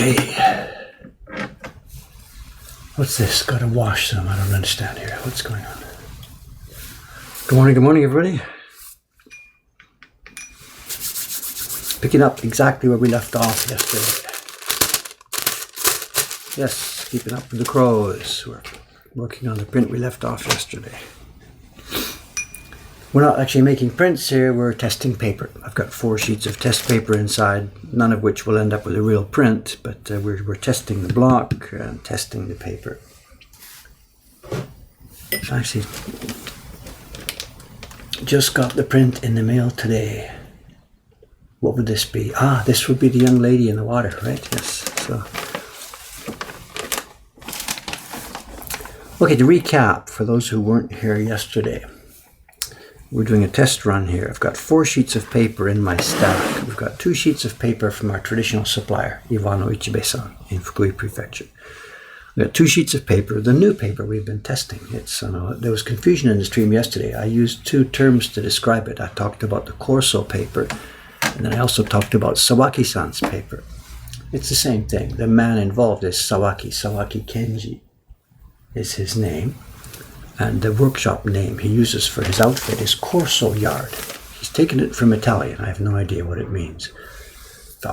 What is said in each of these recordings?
Okay. What's this? Gotta wash some. I don't understand here. What's going on? Good morning, everybody. Picking up exactly where we left off yesterday. Yes, keeping up with the crows. We're working on the print we left off yesterday. We're not actually making prints here, we're testing paper. I've got 4 sheets of test paper inside, none of which will end up with a real print, but we're testing the block and testing the paper. So actually, just got the print in the mail today. What would this be? Ah, this would be the young lady in the water, right? Yes. So, okay, to recap, for those who weren't here yesterday, we're doing a test run here. I've got 4 sheets of paper in my stack. We've got 2 sheets of paper from our traditional supplier, Iwano Ichibe-san in Fukui Prefecture. We've got 2 sheets of paper, the new paper we've been testing. There was confusion in the stream yesterday. I used 2 terms to describe it. I talked about the Corso paper, and then I also talked about Sawaki-san's paper. It's the same thing. The man involved is Sawaki Kenji is his name. And the workshop name he uses for his outfit is Corso Yard. He's taken it from Italian. I have no idea what it means.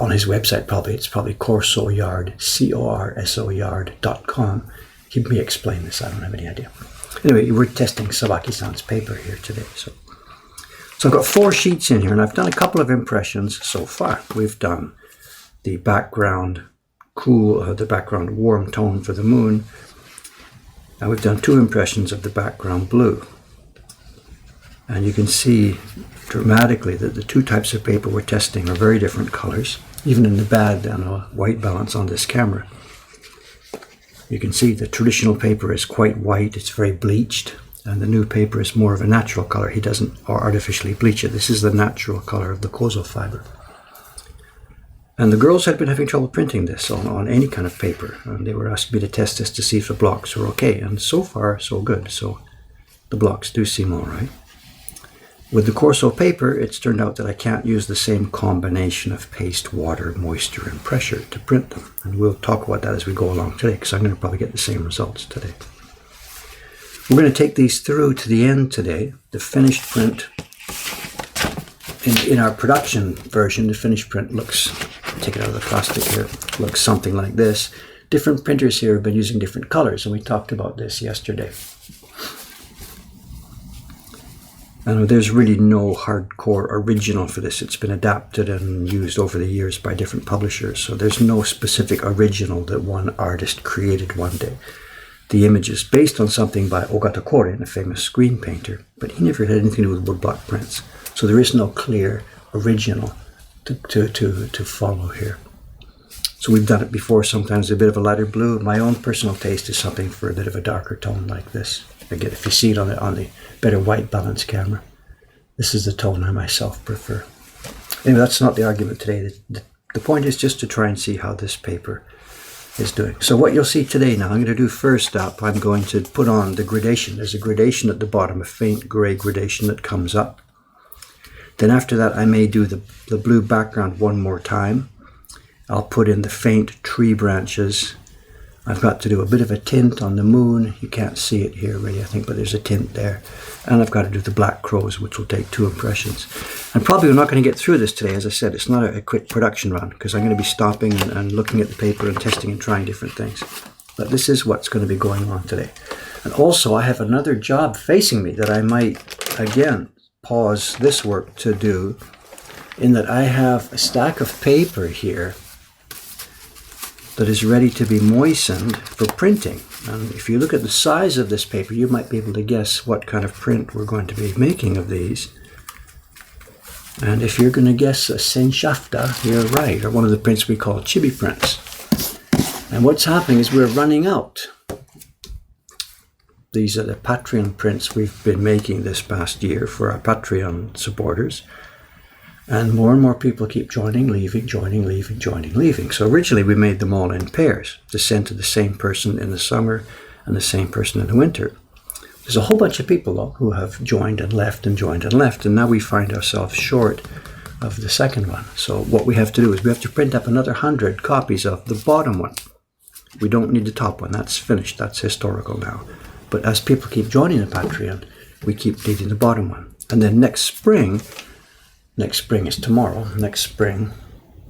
On his website, it's probably Corso Yard, Corso Yard.com. He may explain this. I don't have any idea. Anyway, we're testing Sawaki-san's paper here today. So I've got 4 sheets in here, and I've done a couple of impressions so far. We've done the background the background warm tone for the moon. Now we've done 2 impressions of the background blue. And you can see dramatically that the 2 types of paper we're testing are very different colors. Even in the bad white balance on this camera, you can see the traditional paper is quite white, it's very bleached, and the new paper is more of a natural color. He doesn't artificially bleach it. This is the natural color of the kozo fiber. And the girls had been having trouble printing this on any kind of paper, and they were asking me to test this to see if the blocks were okay, and so far so good. So the blocks do seem all right. With the Corso paper, it's turned out that I can't use the same combination of paste, water, moisture, and pressure to print them, and we'll talk about that as we go along today, because I'm going to probably get the same results today. We're going to take these through to the end today. The finished print, in our production version, the finished print looks, take it out of the plastic here, looks something like this. Different printers here have been using different colors, and we talked about this yesterday. And there's really no hardcore original for this. It's been adapted and used over the years by different publishers, so there's no specific original that one artist created one day. The image is based on something by Ogata Koren, a famous screen painter, but he never had anything to do with woodblock prints. So there is no clear original to follow here. So we've done it before, sometimes a bit of a lighter blue. My own personal taste is something for a bit of a darker tone like this. Again, if you see it on the better white balance camera, this is the tone I myself prefer. Anyway, that's not the argument today. The point is just to try and see how this paper is doing. So what you'll see today now, I'm going to do first up, I'm going to put on the gradation. There's a gradation at the bottom, a faint gray gradation that comes up. Then after that, I may do the blue background one more time. I'll put in the faint tree branches. I've got to do a bit of a tint on the moon. You can't see it here really, I think, but there's a tint there. And I've got to do the black crows, which will take 2 impressions. And probably we're not going to get through this today. As I said, it's not a quick production run, because I'm going to be stopping and looking at the paper and testing and trying different things. But this is what's going to be going on today. And also, I have another job facing me that I might, again, pause this work to do, in that I have a stack of paper here that is ready to be moistened for printing. And if you look at the size of this paper, you might be able to guess what kind of print we're going to be making of these. And if you're going to guess a Senshafta, you're right, or one of the prints we call chibi prints. And what's happening is we're running out. These are the Patreon prints we've been making this past year for our Patreon supporters. And more people keep joining, leaving, joining, leaving, joining, leaving. So originally we made them all in pairs to send to the same person in the summer and the same person in the winter. There's a whole bunch of people though who have joined and left and joined and left, and now we find ourselves short of the second one. So what we have to do is we have to print up another 100 copies of the bottom one. We don't need the top one. That's finished. That's historical now. But as people keep joining the Patreon, we keep needing the bottom one. And then next spring is tomorrow, next spring,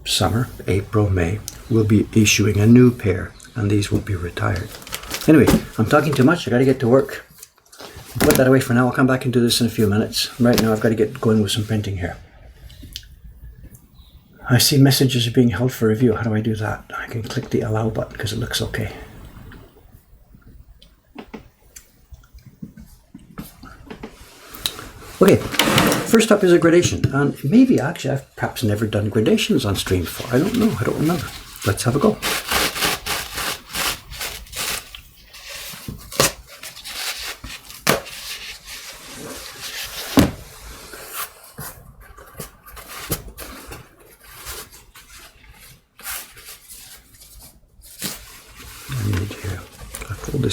summer, April, May, we'll be issuing a new pair, and these will be retired. Anyway, I'm talking too much. I got to get to work. Put that away for now. I'll come back and do this in a few minutes. Right now I've got to get going with some printing here. I see messages are being held for review. How do I do that? I can click the allow button because it looks okay. Okay, first up is a gradation. And maybe actually I've perhaps never done gradations on stream before. I don't know. I don't remember. Let's have a go.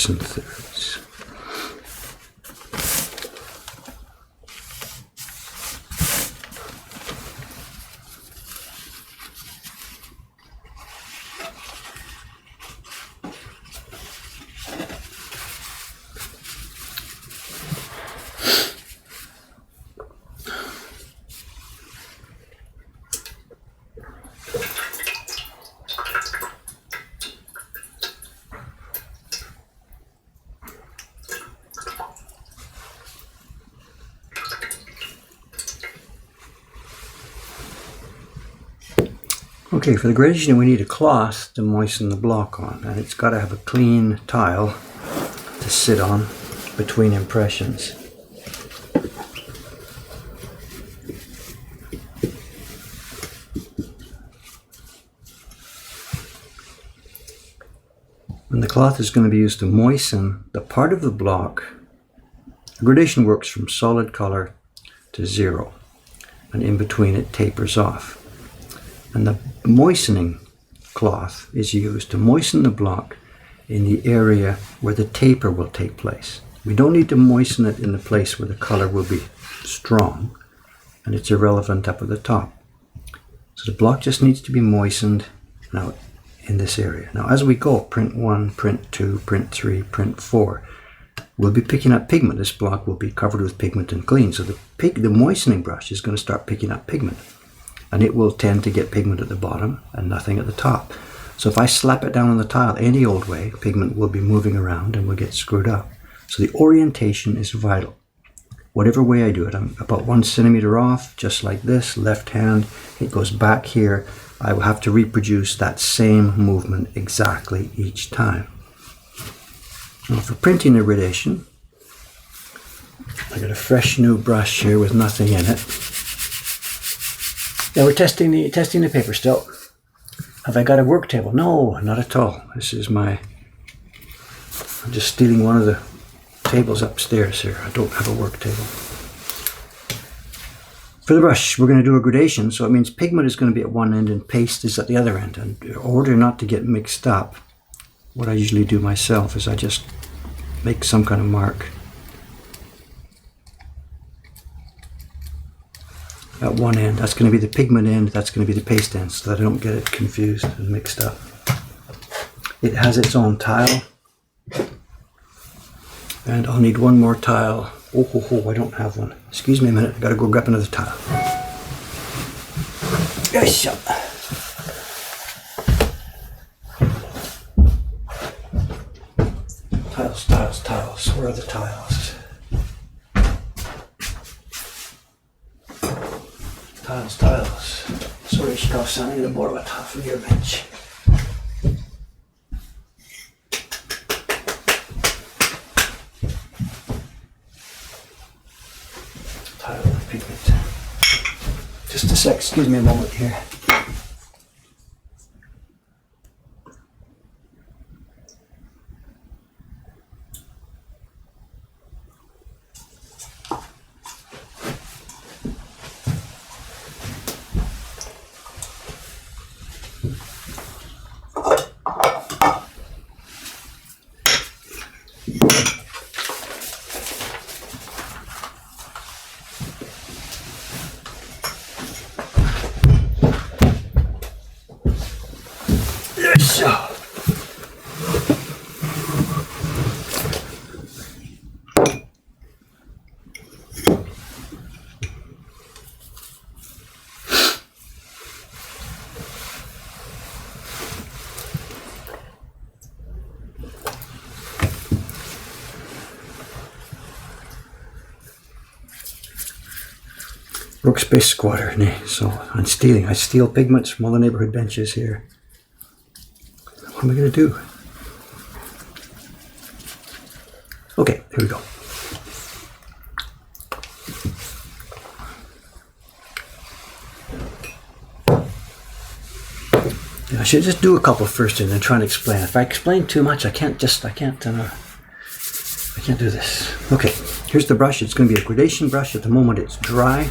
In thirds. Okay, for the gradation we need a cloth to moisten the block on, and it's got to have a clean tile to sit on between impressions. And the cloth is going to be used to moisten the part of the block. The gradation works from solid color to 0, and in between it tapers off. And the moistening cloth is used to moisten the block in the area where the taper will take place. We don't need to moisten it in the place where the color will be strong, and it's irrelevant up at the top. So the block just needs to be moistened now in this area. Now as we go, print 1, print 2, print 3, print 4, we'll be picking up pigment. This block will be covered with pigment and clean. So the moistening brush is going to start picking up pigment. And it will tend to get pigment at the bottom and nothing at the top. So if I slap it down on the tile any old way, pigment will be moving around and will get screwed up. So the orientation is vital. Whatever way I do it, I'm about 1 centimeter off, just like this, left hand, it goes back here. I will have to reproduce that same movement exactly each time. Now for printing the gradation, I got a fresh new brush here with nothing in it. Yeah, we're testing the paper still. Have I got a work table? No, not at all. This is I'm just stealing one of the tables upstairs here. I don't have a work table. For the brush, we're going to do a gradation, so it means pigment is going to be at one end and paste is at the other end. And in order not to get mixed up, what I usually do myself is I just make some kind of mark at one end. That's going to be the pigment end, that's going to be the paste end, so that I don't get it confused and mixed up. It has its own tile, and I'll need one more tile. Oh, I don't have one. Excuse me a minute, I gotta go grab another tile. Yes. Tiles. Where are the tiles? Tiles. Sorry, Ishikawa-san, I'm going to borrow a tile from your bench. Tile and pigment. Just a sec, excuse me a moment here. Workspace squatter, nee. So I'm stealing. I steal pigments from all the neighborhood benches here. What am I going to do? Okay, here we go. I should just do a couple first and then try and explain. If I explain too much, I can't do this. Okay, here's the brush. It's going to be a gradation brush. At the moment it's dry.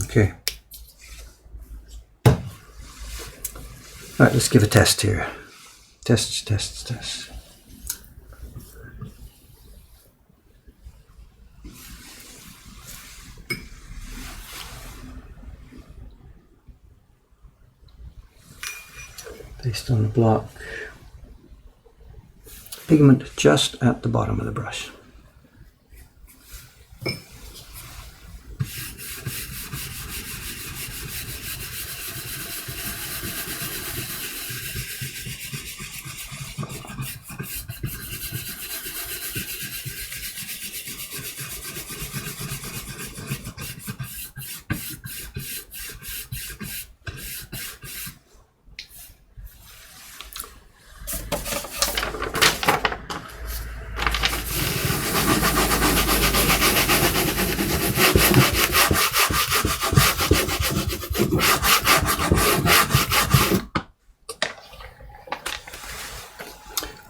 Okay. All right, let's give a test here. Tests. Based on the block. Pigment just at the bottom of the brush.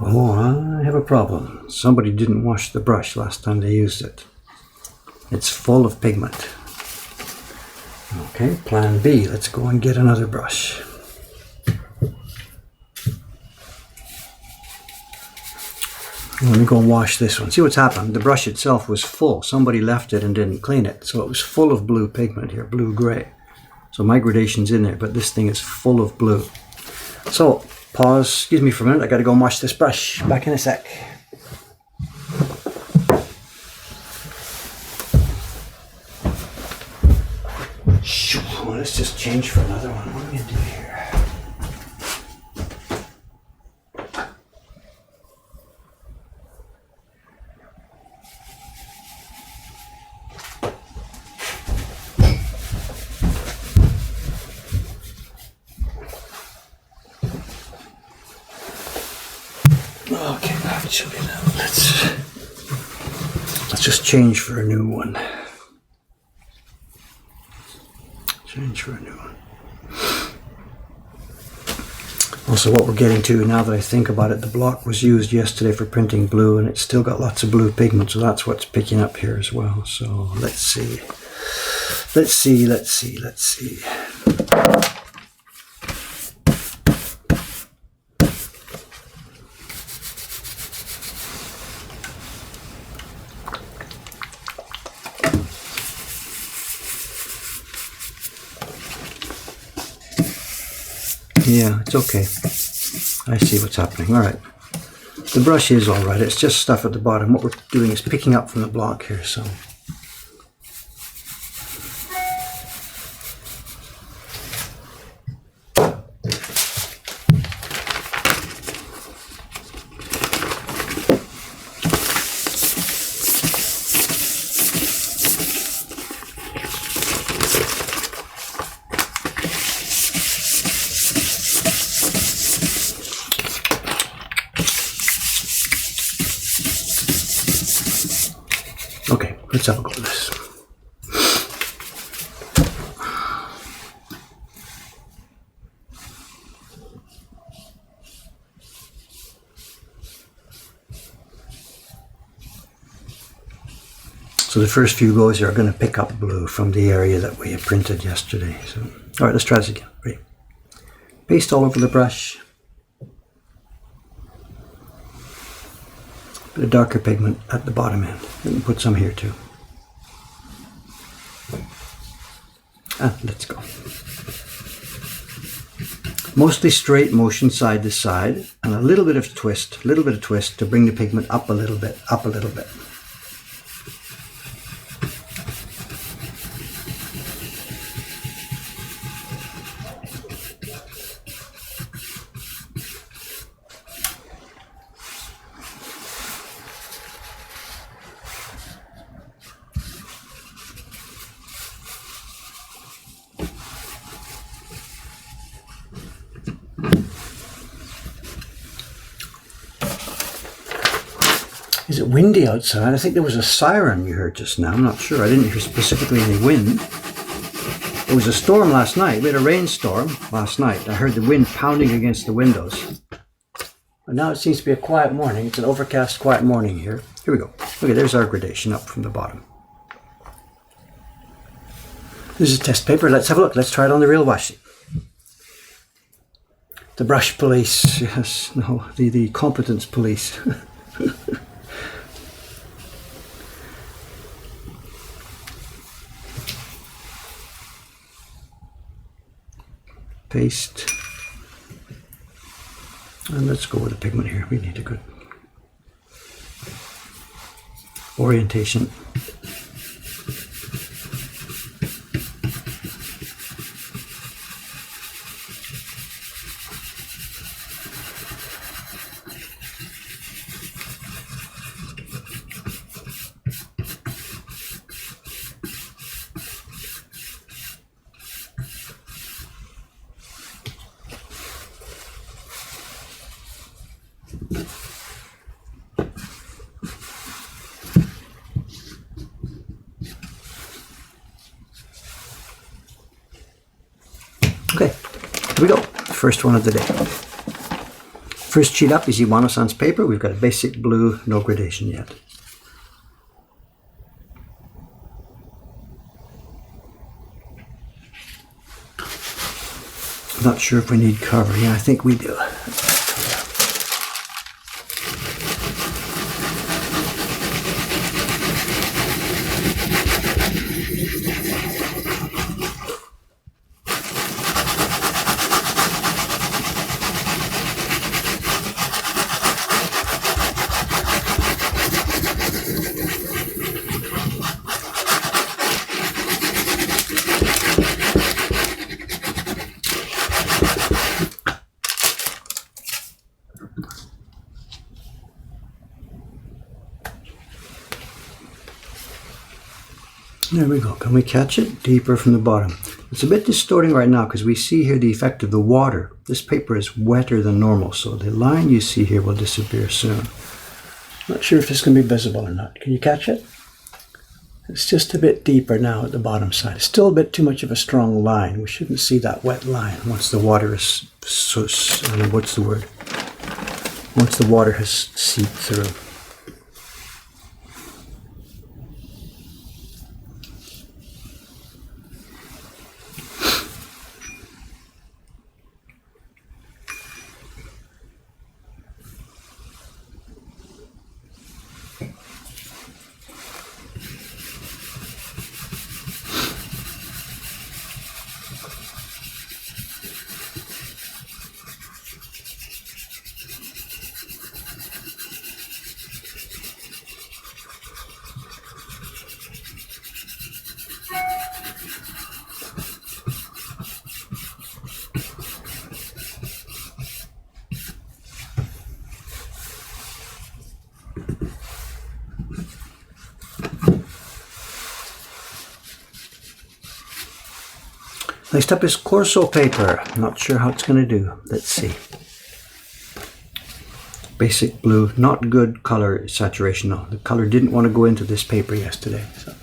Oh, I have a problem. Somebody didn't wash the brush last time they used it. It's full of pigment. Okay, plan B. Let's go and get another brush. Let me go and wash this one. See what's happened? The brush itself was full. Somebody left it and didn't clean it. So it was full of blue pigment here, blue-gray. So my gradation's in there, but this thing is full of blue. So, pause, excuse me for a minute. I gotta go and wash this brush. Back in a sec. Let's just change for another one. What are we gonna do here? Okay, actually now let's just change for a new one. Change for a new one. Also, what we're getting to now that I think about it, the block was used yesterday for printing blue and it's still got lots of blue pigment, so that's what's picking up here as well. So let's see. Yeah, it's okay. I see what's happening. All right. The brush is all right. It's just stuff at the bottom. What we're doing is picking up from the block here, so. Okay, let's have a go at this. So the first few goes here are going to pick up blue from the area that we had printed yesterday. So, all right, let's try this again. Ready? Paste all over the brush. Bit of darker pigment at the bottom end. And put some here too. Let's go. Mostly straight motion side to side and a little bit of twist to bring the pigment up a little bit. windy outside. I think there was a siren you heard just now. I'm not sure. I didn't hear specifically any wind. It was a storm last night. We had a rainstorm last night. I heard the wind pounding against the windows. But now it seems to be a quiet morning. It's an overcast, quiet morning here. Here we go. Okay, there's our gradation up from the bottom. This is test paper. Let's have a look. Let's try it on the real washi. The brush police. Yes, no, the competence police. Paste. And let's go with the pigment here. We need a good orientation. Okay, here we go. First one of the day. First sheet up is Iwano-san's paper. We've got a basic blue, no gradation yet. Not sure if we need cover. Yeah, I think we do. There we go. Can we catch it? Deeper from the bottom. It's a bit distorting right now because we see here the effect of the water. This paper is wetter than normal, so the line you see here will disappear soon. Not sure if this can be visible or not. Can you catch it? It's just a bit deeper now at the bottom side. It's still a bit too much of a strong line. We shouldn't see that wet line once the water is, what's the word? Once the water has seeped through. Next up is Corso paper. Not sure how it's going to do. Let's see. Basic blue, not good color saturation. No, the color didn't want to go into this paper yesterday. So.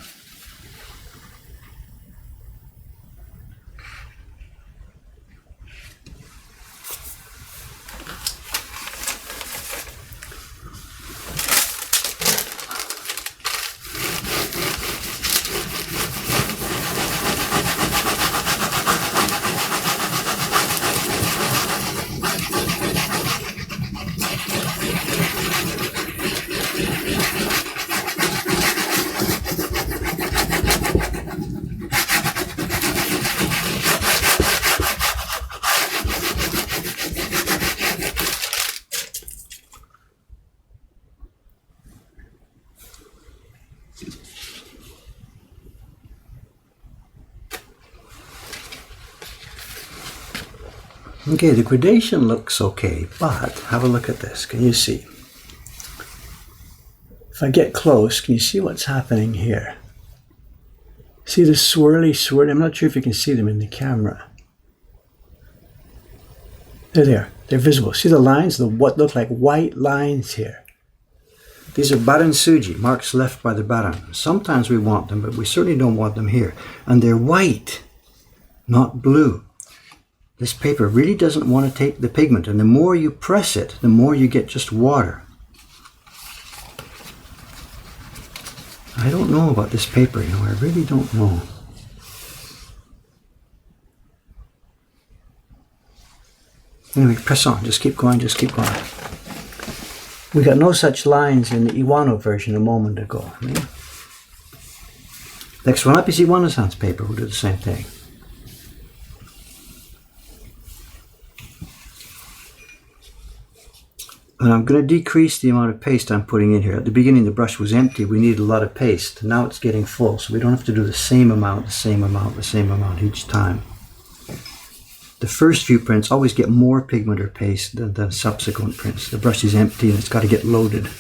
Okay, the gradation looks okay, but have a look at this. Can you see? If I get close, can you see what's happening here? See the swirly? I'm not sure if you can see them in the camera. They're there. They're visible. See the lines? What look like white lines here. These are baran suji, marks left by the baran. Sometimes we want them, but we certainly don't want them here. And they're white, not blue. This paper really doesn't want to take the pigment, and the more you press it, the more you get just water. I don't know about this paper, you know, I really don't know. Anyway, press on, just keep going, just keep going. We got no such lines in the Iwano version a moment ago. Right? Next one up is Iwano-san's paper, we'll do the same thing. And I'm going to decrease the amount of paste I'm putting in here. At the beginning the brush was empty, we needed a lot of paste. Now it's getting full, so we don't have to do the same amount each time. The first few prints always get more pigment or paste than the subsequent prints. The brush is empty and it's got to get loaded.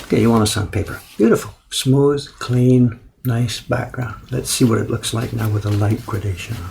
Okay, Iwano-san paper. Beautiful, smooth, clean, nice background. Let's see what it looks like now with a light gradation on.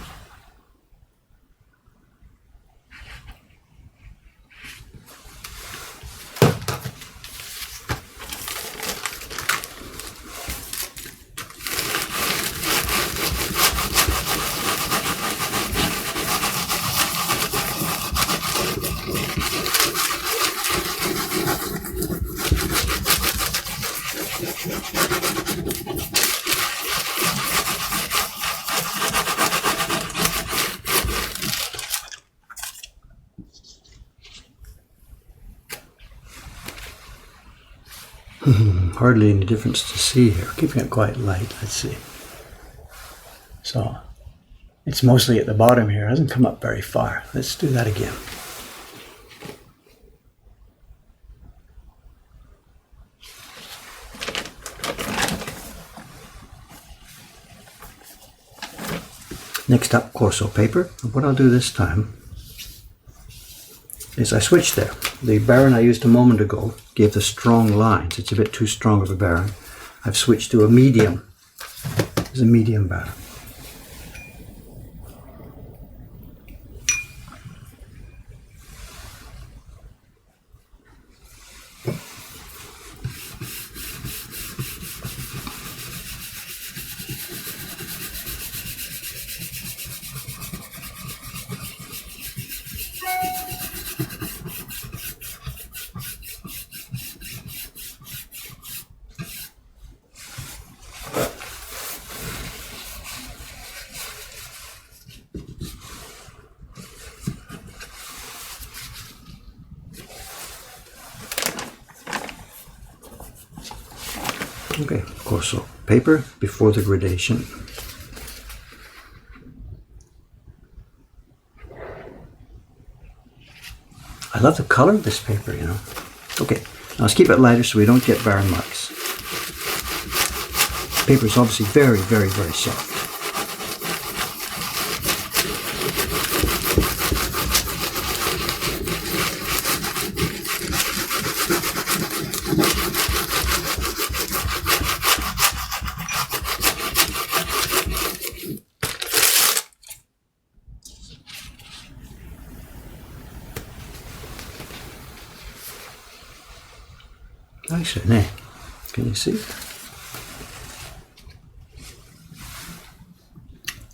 Hardly any difference to see here. Keeping it quite light, let's see. So, it's mostly at the bottom here. It hasn't come up very far. Let's do that again. Next up, Corso paper. What I'll do this time is I switched there. The baron I used a moment ago gave the strong lines. It's a bit too strong of a baron. I've switched to a medium. It's a medium baron. Okay, Corso paper before the gradation. I love the color of this paper, you know. Okay, now let's keep it lighter so we don't get barren marks. The paper is obviously very, very, very soft. Nice, isn't it? Can you see?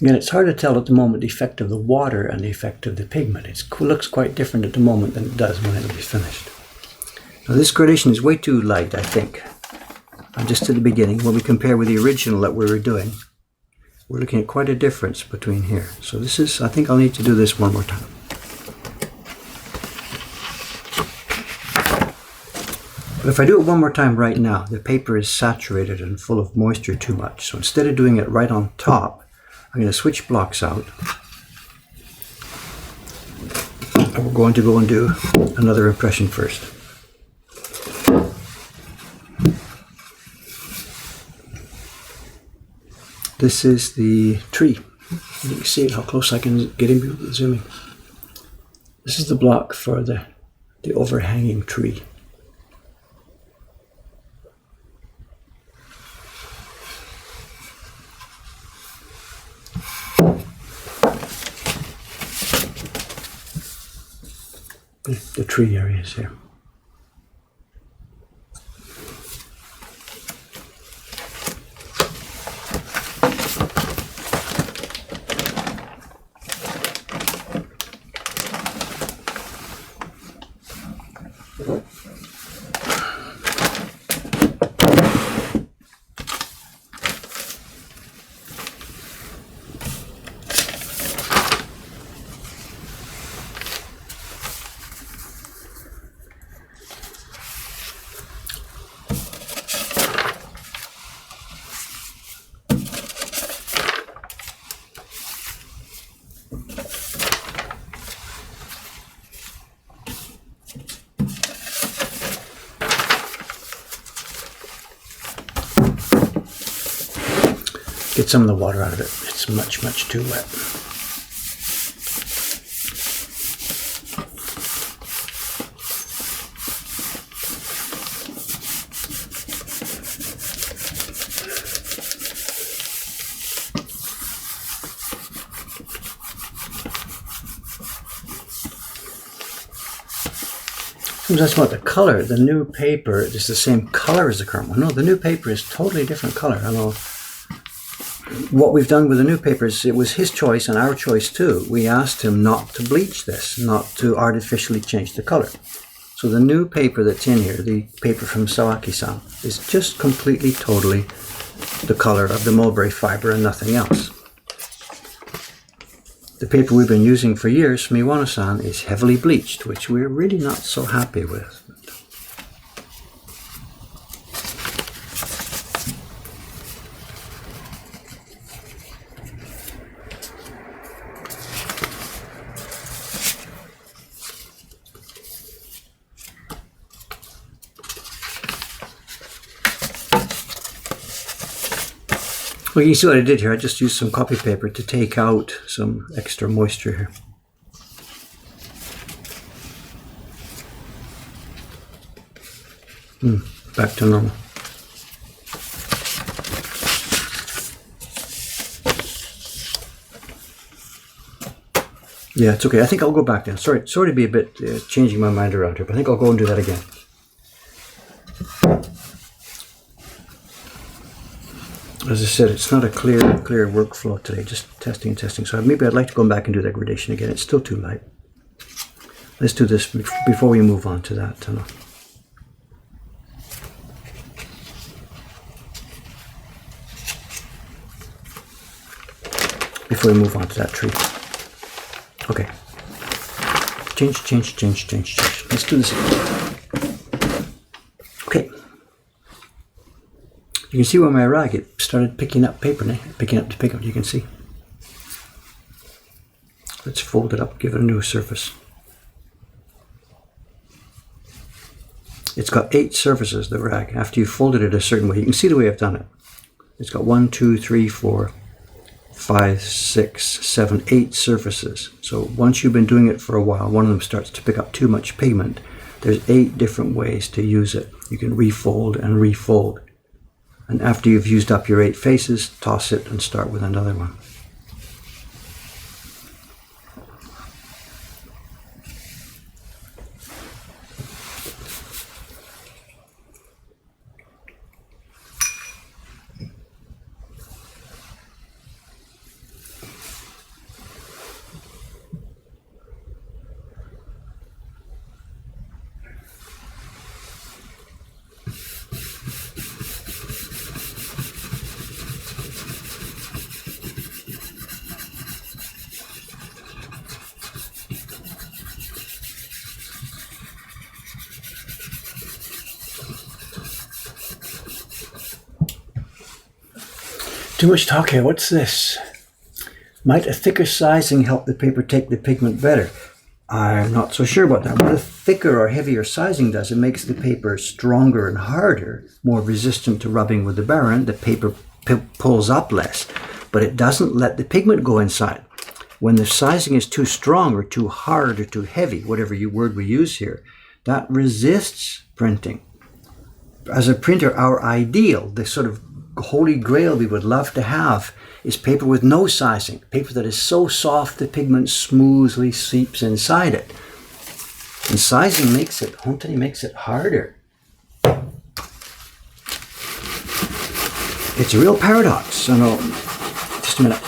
Again, it's hard to tell at the moment the effect of the water and the effect of the pigment. It looks quite different at the moment than it does when it'll be finished. Now this gradation is way too light, I think. I'm just at the beginning. When we compare with the original that we were doing, we're looking at quite a difference between here. So this is, I think I'll need to do this one more time. But if I do it one more time right now, the paper is saturated and full of moisture too much. So instead of doing it right on top, I'm going to switch blocks out. And we're going to go and do another impression first. This is the tree. You can see it, how close I can get in zooming. This is the block for the overhanging tree. The tree areas here. Get some of the water out of it. It's much, much too wet. That's about the color. The new paper is the same color as the current one. No, the new paper is totally different color. I don't know. What we've done with the new papers, it was his choice and our choice too. We asked him not to bleach this, not to artificially change the color. So the new paper that's in here, the paper from Sawaki-san, is just completely, totally the color of the mulberry fiber and nothing else. The paper we've been using for years from Iwano-san is heavily bleached, which we're really not so happy with. Well, you can see what I did here. I just used some copy paper to take out some extra moisture here. Back to normal. Yeah, it's okay. I think I'll go back then. Sorry to be a bit changing my mind around here, but I think I'll go and do that again. As I said, it's not a clear workflow today, just testing. So maybe I'd like to go back and do that gradation again. It's still too light. Let's do this before we move on to that tunnel. Before we move on to that tree. Okay. Change. Let's do this again. Okay. You can see where my rag, it started picking up paper now. Picking up, you can see. Let's fold it up, give it a new surface. It's got 8 surfaces, the rag, after you've folded it a certain way. You can see the way I've done it. It's got 1, 2, 3, 4, 5, 6, 7, 8 surfaces. So once you've been doing it for a while, one of them starts to pick up too much pigment. There's 8 different ways to use it. You can refold and refold. And after you've used up your 8 faces, toss it and start with another one. Too much talk here. What's this? Might a thicker sizing help the paper take the pigment better? I'm not so sure about that. What a thicker or heavier sizing does, it makes the paper stronger and harder, more resistant to rubbing with the baren. The paper pulls up less, but it doesn't let the pigment go inside. When the sizing is too strong or too hard or too heavy, whatever word we use here, that resists printing. As a printer, our ideal, the sort of holy grail we would love to have, is paper with no sizing, paper that is so soft the pigment smoothly seeps inside it. And sizing makes it, hontoni makes it harder. It's a real paradox. I know. Just a minute.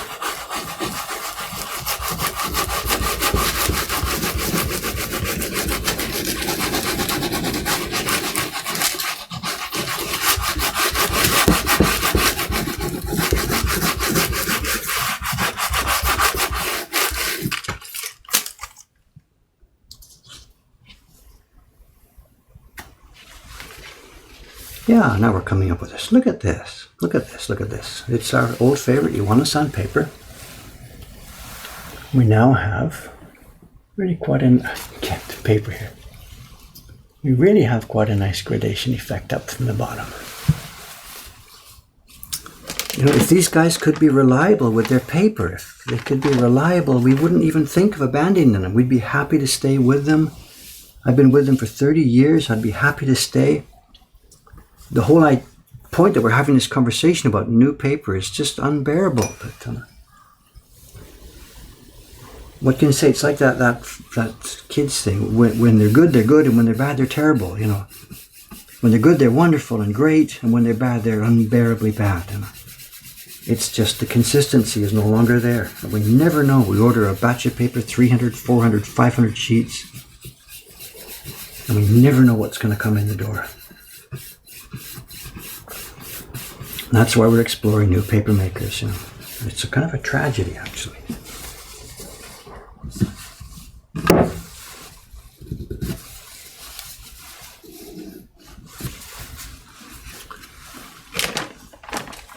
Yeah, now we're coming up with this. Look at this. Look at this. Look at this. It's our old favorite Iwano sandpaper. We now have really quite get the paper here. We really have quite a nice gradation effect up from the bottom. You know, if these guys could be reliable with their paper, if they could be reliable, we wouldn't even think of abandoning them. We'd be happy to stay with them. I've been with them for 30 years. I'd be happy to stay. The whole point that we're having this conversation about new paper is just unbearable. But what can you say? It's like that kids thing. When they're good, and when they're bad, they're terrible. You know, when they're good, they're wonderful and great, and when they're bad, they're unbearably bad. You know? It's just the consistency is no longer there. We never know. We order a batch of paper, 300, 400, 500 sheets, and we never know what's going to come in the door. And that's why we're exploring new paper makers. You know. It's a kind of a tragedy, actually.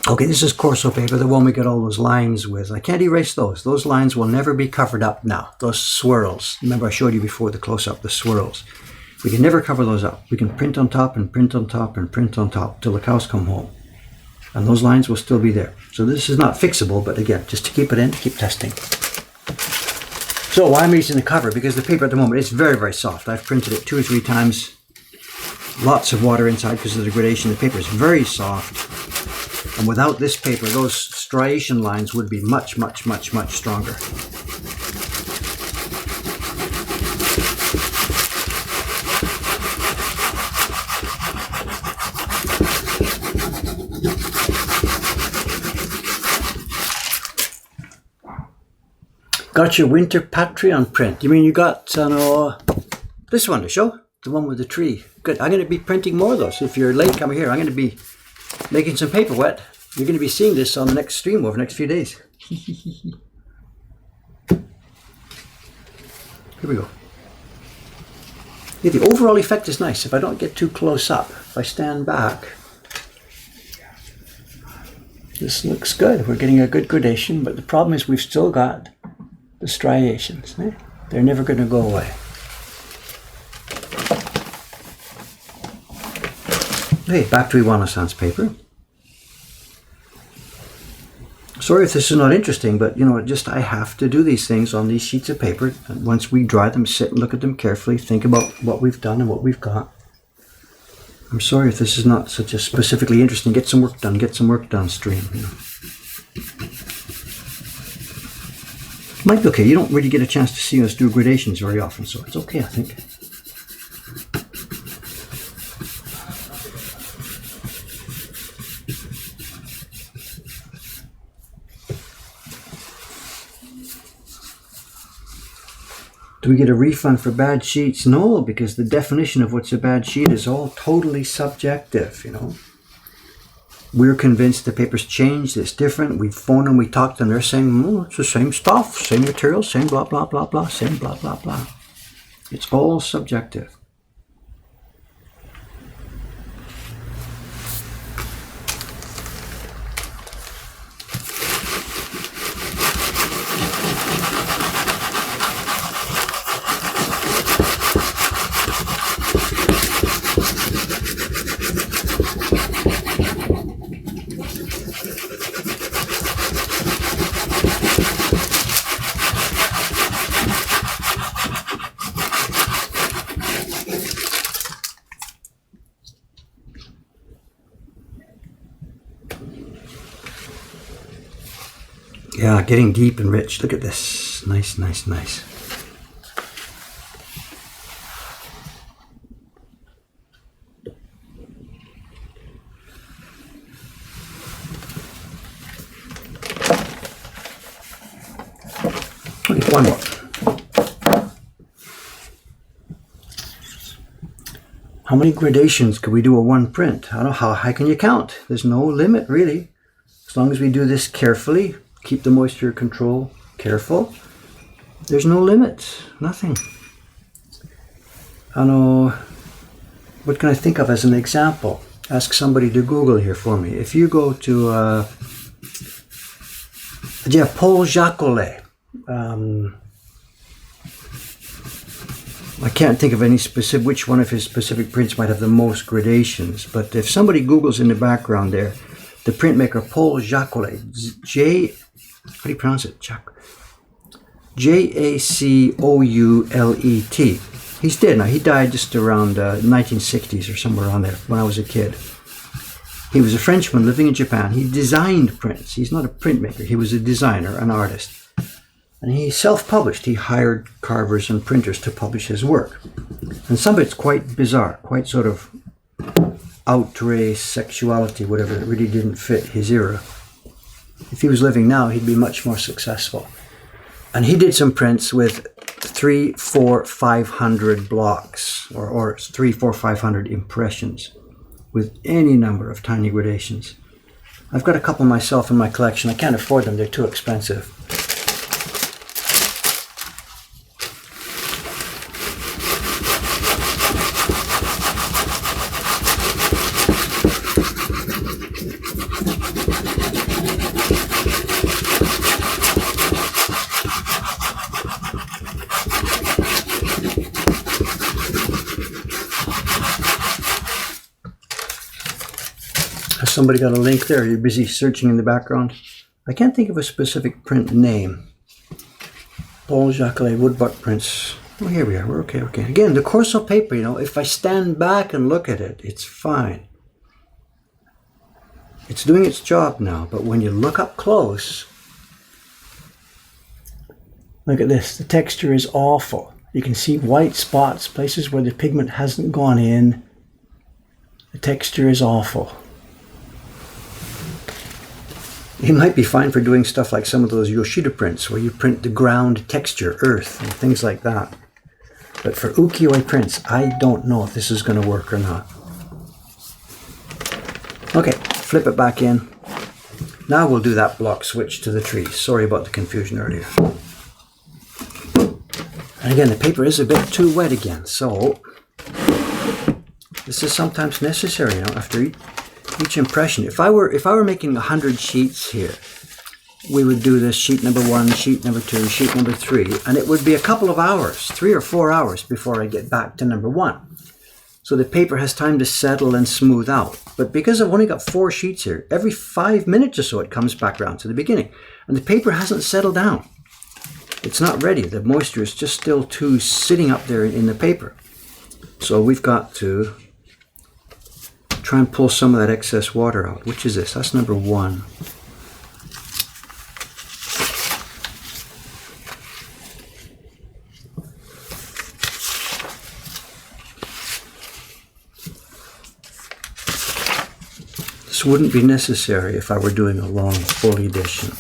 Okay, this is Corso paper, the one we get all those lines with. I can't erase those. Those lines will never be covered up now. Those swirls. Remember I showed you before the close-up, the swirls. We can never cover those up. We can print on top and print on top and print on top till the cows come home. And those lines will still be there. So this is not fixable, but again, just to keep it in, keep testing. So why am I using the cover? Because the paper at the moment is very, very soft. I've printed it 2 or 3 times. Lots of water inside because of the gradation. The paper is very soft. And without this paper, those striation lines would be much, much, much, much stronger. Got your winter Patreon print. You mean you got this one to show? The one with the tree. Good. I'm going to be printing more of those. If you're late coming here, I'm going to be making some paper wet. You're going to be seeing this on the next stream over the next few days. Here we go. Yeah, the overall effect is nice. If I don't get too close up, if I stand back, this looks good. We're getting a good gradation, but the problem is we've still got the striations. They're never going to go away. Okay, back to Iwano-san's paper. Sorry if this is not interesting, but you know, I have to do these things on these sheets of paper. And once we dry them, sit and look at them carefully, think about what we've done and what we've got. I'm sorry if this is not such a specifically interesting, get some work done stream. You know. Might be okay. You don't really get a chance to see us do gradations very often, so it's okay, I think. Do we get a refund for bad sheets? No, because the definition of what's a bad sheet is all totally subjective, you know. We're convinced the paper's changed, it's different. We phone them, we talk to them, they're saying, oh, it's the same stuff, same material, same blah, blah, blah, blah, same blah, blah, blah. It's all subjective. Yeah, getting deep and rich. Look at this. Nice, nice, nice. One more. How many gradations could we do a one print? I don't know, how high can you count? There's no limit really. As long as we do this carefully, keep the moisture control careful, there's no limit, nothing. I don't know, what can I think of as an example? Ask somebody to Google here for me. If you go to, Paul Jacquelet. I can't think of any specific, which one of his specific prints might have the most gradations, but if somebody Googles in the background there, the printmaker Paul Jacquelet, how do you pronounce it? Jacoulet. He's dead now. He died just around 1960s or somewhere around there when I was a kid. He was a Frenchman living in Japan. He designed prints. He's not a printmaker. He was a designer, an artist. And he self-published. He hired carvers and printers to publish his work. And some of it's quite bizarre, quite sort of outre sexuality, whatever, that really didn't fit his era. If he was living now, he'd be much more successful. And he did some prints with 300, 400, 500 blocks, or 300, 400, 500 impressions with any number of tiny gradations. I've got a couple myself in my collection. I can't afford them, they're too expensive. Somebody got a link there? You're busy searching in the background. I can't think of a specific print name. Paul Jacquelet woodbuck prints. Oh, here we are. We're okay. Again, the Corso paper, if I stand back and look at it, it's fine. It's doing its job now, but when you look up close, look at this. The texture is awful. You can see white spots, places where the pigment hasn't gone in. The texture is awful. He might be fine for doing stuff like some of those Yoshida prints where you print the ground texture, earth, and things like that. But for ukiyo-e prints, I don't know if this is going to work or not. Okay, flip it back in. Now we'll do that block switch to the tree. Sorry about the confusion earlier. And again, the paper is a bit too wet again, so this is sometimes necessary, after each impression. If I were making 100 sheets here, we would do this sheet number 1, sheet number 2, sheet number 3, and it would be a couple of hours, 3 or 4 hours before I get back to number 1. So the paper has time to settle and smooth out. But because I've only got 4 sheets here, every 5 minutes or so it comes back around to the beginning. And the paper hasn't settled down. It's not ready. The moisture is just still too sitting up there in the paper. So we've got to try and pull some of that excess water out. Which is this? That's number 1. This wouldn't be necessary if I were doing a long full edition.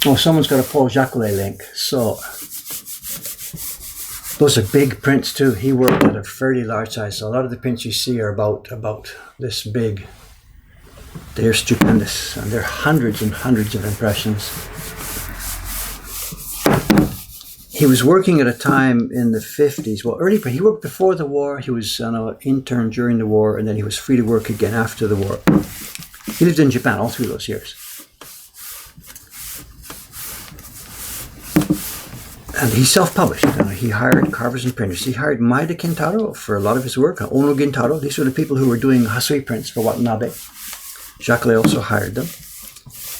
Oh, someone's got a Paul Jacquelet link. So those are big prints too. He worked at a fairly large size. So a lot of the prints you see are about this big. They're stupendous, and they're hundreds and hundreds of impressions. He was working at a time in the 50s. Well, he worked before the war. He was an intern during the war, and then he was free to work again after the war. He lived in Japan all through those years. And he self-published. He hired carvers and printers. He hired Maeda Kintaro for a lot of his work. Ono Gintaro. These were the people who were doing Hasui prints for Watanabe. Jacquelet also hired them.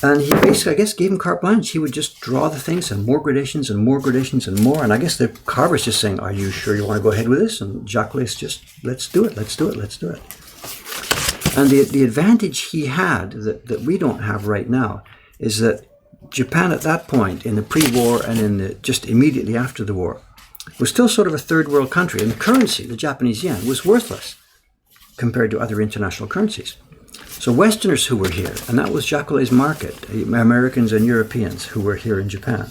And he basically, I guess, gave him carte blanche. He would just draw the things and more gradations and more gradations and more. And I guess the carver's just saying, are you sure you want to go ahead with this? And Jacquelet's just, let's do it, let's do it, let's do it. And the advantage he had that we don't have right now is that Japan at that point, in the pre-war and in the just immediately after the war, was still sort of a third world country, and the currency, the Japanese yen, was worthless compared to other international currencies. So Westerners who were here, and that was Jacolet's market, Americans and Europeans who were here in Japan,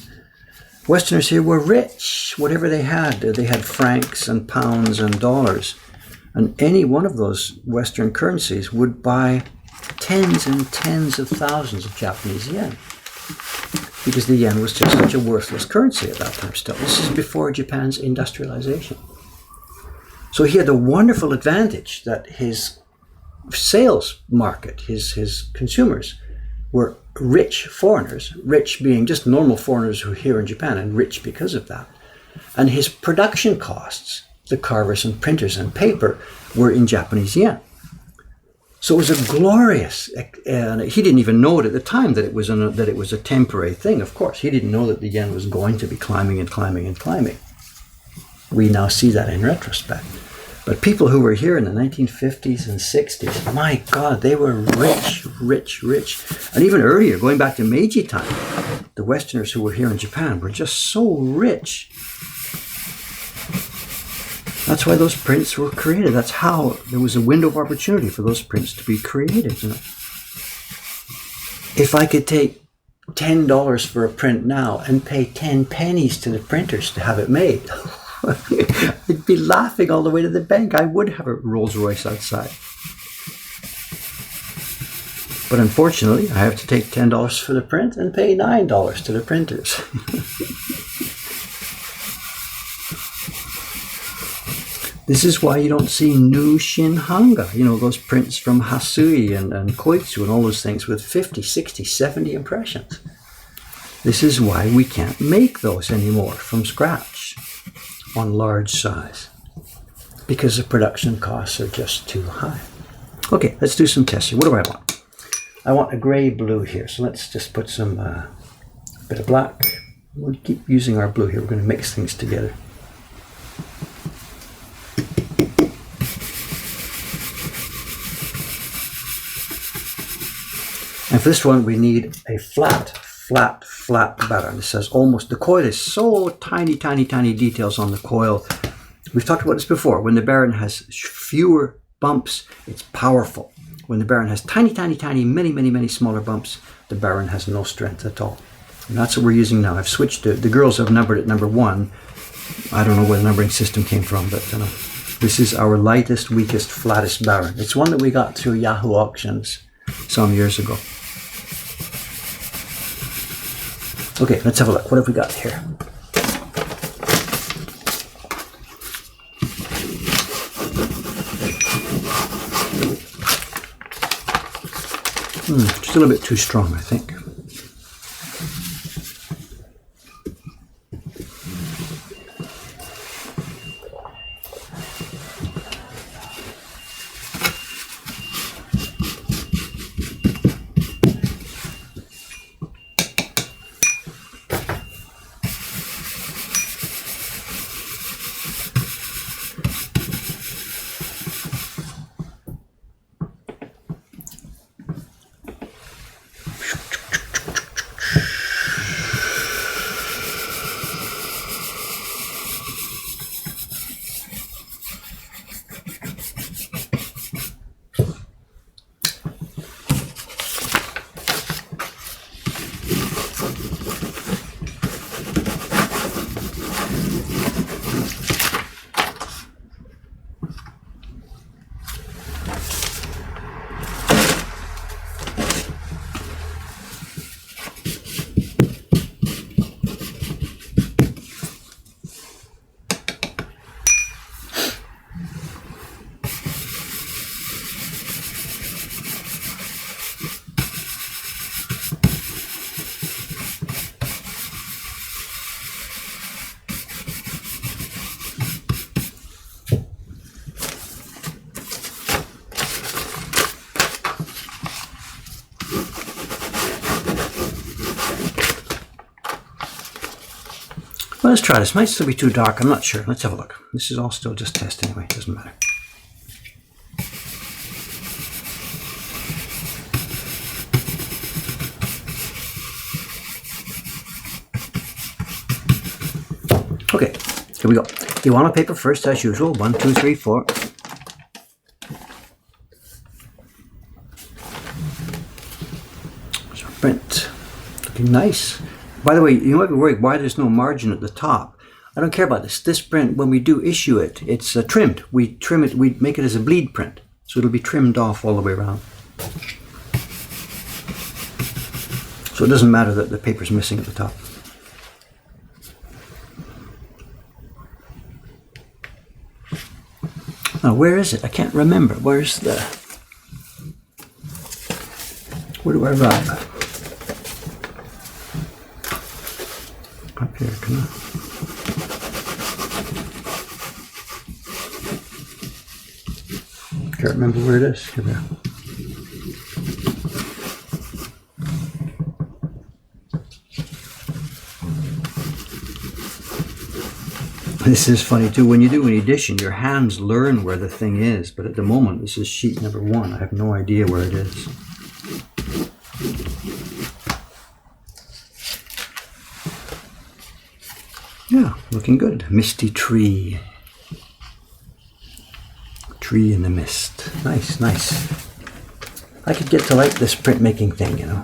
Westerners here were rich. Whatever they had francs and pounds and dollars, and any one of those Western currencies would buy tens and tens of thousands of Japanese yen, because the yen was just such a worthless currency at that time still. This is before Japan's industrialization. So he had the wonderful advantage that his sales market, his consumers, were rich foreigners, rich being just normal foreigners who are here in Japan, and rich because of that. And his production costs, the carvers and printers and paper, were in Japanese yen. So it was a glorious, and he didn't even know it at the time that it was a temporary thing. Of course, he didn't know that the yen was going to be climbing and climbing and climbing. We now see that in retrospect. But people who were here in the 1950s and 60s, my God, they were rich, rich, rich. And even earlier, going back to Meiji time, the Westerners who were here in Japan were just so rich. That's why those prints were created. That's how there was a window of opportunity for those prints to be created. You know, if I could take $10 for a print now and pay 10 pennies to the printers to have it made, I'd be laughing all the way to the bank. I would have a Rolls Royce outside. But unfortunately, I have to take $10 for the print and pay $9 to the printers. This is why you don't see new Shinhanga, you know, those prints from Hasui and Koitsu and all those things with 50, 60, 70 impressions. This is why we can't make those anymore from scratch on large size, because the production costs are just too high. Okay, let's do some testing. What do I want? I want a gray blue here, so let's just put some bit of black. We'll keep using our blue here. We're going to mix things together. And for this one, we need a flat baron. It says almost, the coil is so tiny, tiny, tiny details on the coil. We've talked about this before. When the baron has fewer bumps, it's powerful. When the baron has tiny, tiny, tiny, many, many, many smaller bumps, the baron has no strength at all. And that's what we're using now. I've switched to, the girls have numbered at number 1. I don't know where the numbering system came from, but you know, this is our lightest, weakest, flattest baron. It's one that we got through Yahoo auctions some years ago. Okay, let's have a look. What have we got here? Just a little bit too strong, I think. Well, let's try this. Might still be too dark. I'm not sure. Let's have a look. This is all still just test anyway. Doesn't matter. Okay, here we go. Iwano paper first, as usual. 1, 2, 3, 4. There's our print. Looking nice. By the way, you might be worried why there's no margin at the top. I don't care about this. This print, when we do issue it, it's trimmed. We trim it, we make it as a bleed print. So it'll be trimmed off all the way around. So it doesn't matter that the paper's missing at the top. Now, where is it? I can't remember. Where's the... Where do I rub? Up here, come on. Can't remember where it is. Here we are. This is funny too. When you do an edition, your hands learn where the thing is. But at the moment, this is sheet number 1. I have no idea where it is. Yeah, looking good. Misty tree. Tree in the mist. Nice, nice. I could get to like this printmaking thing, you know.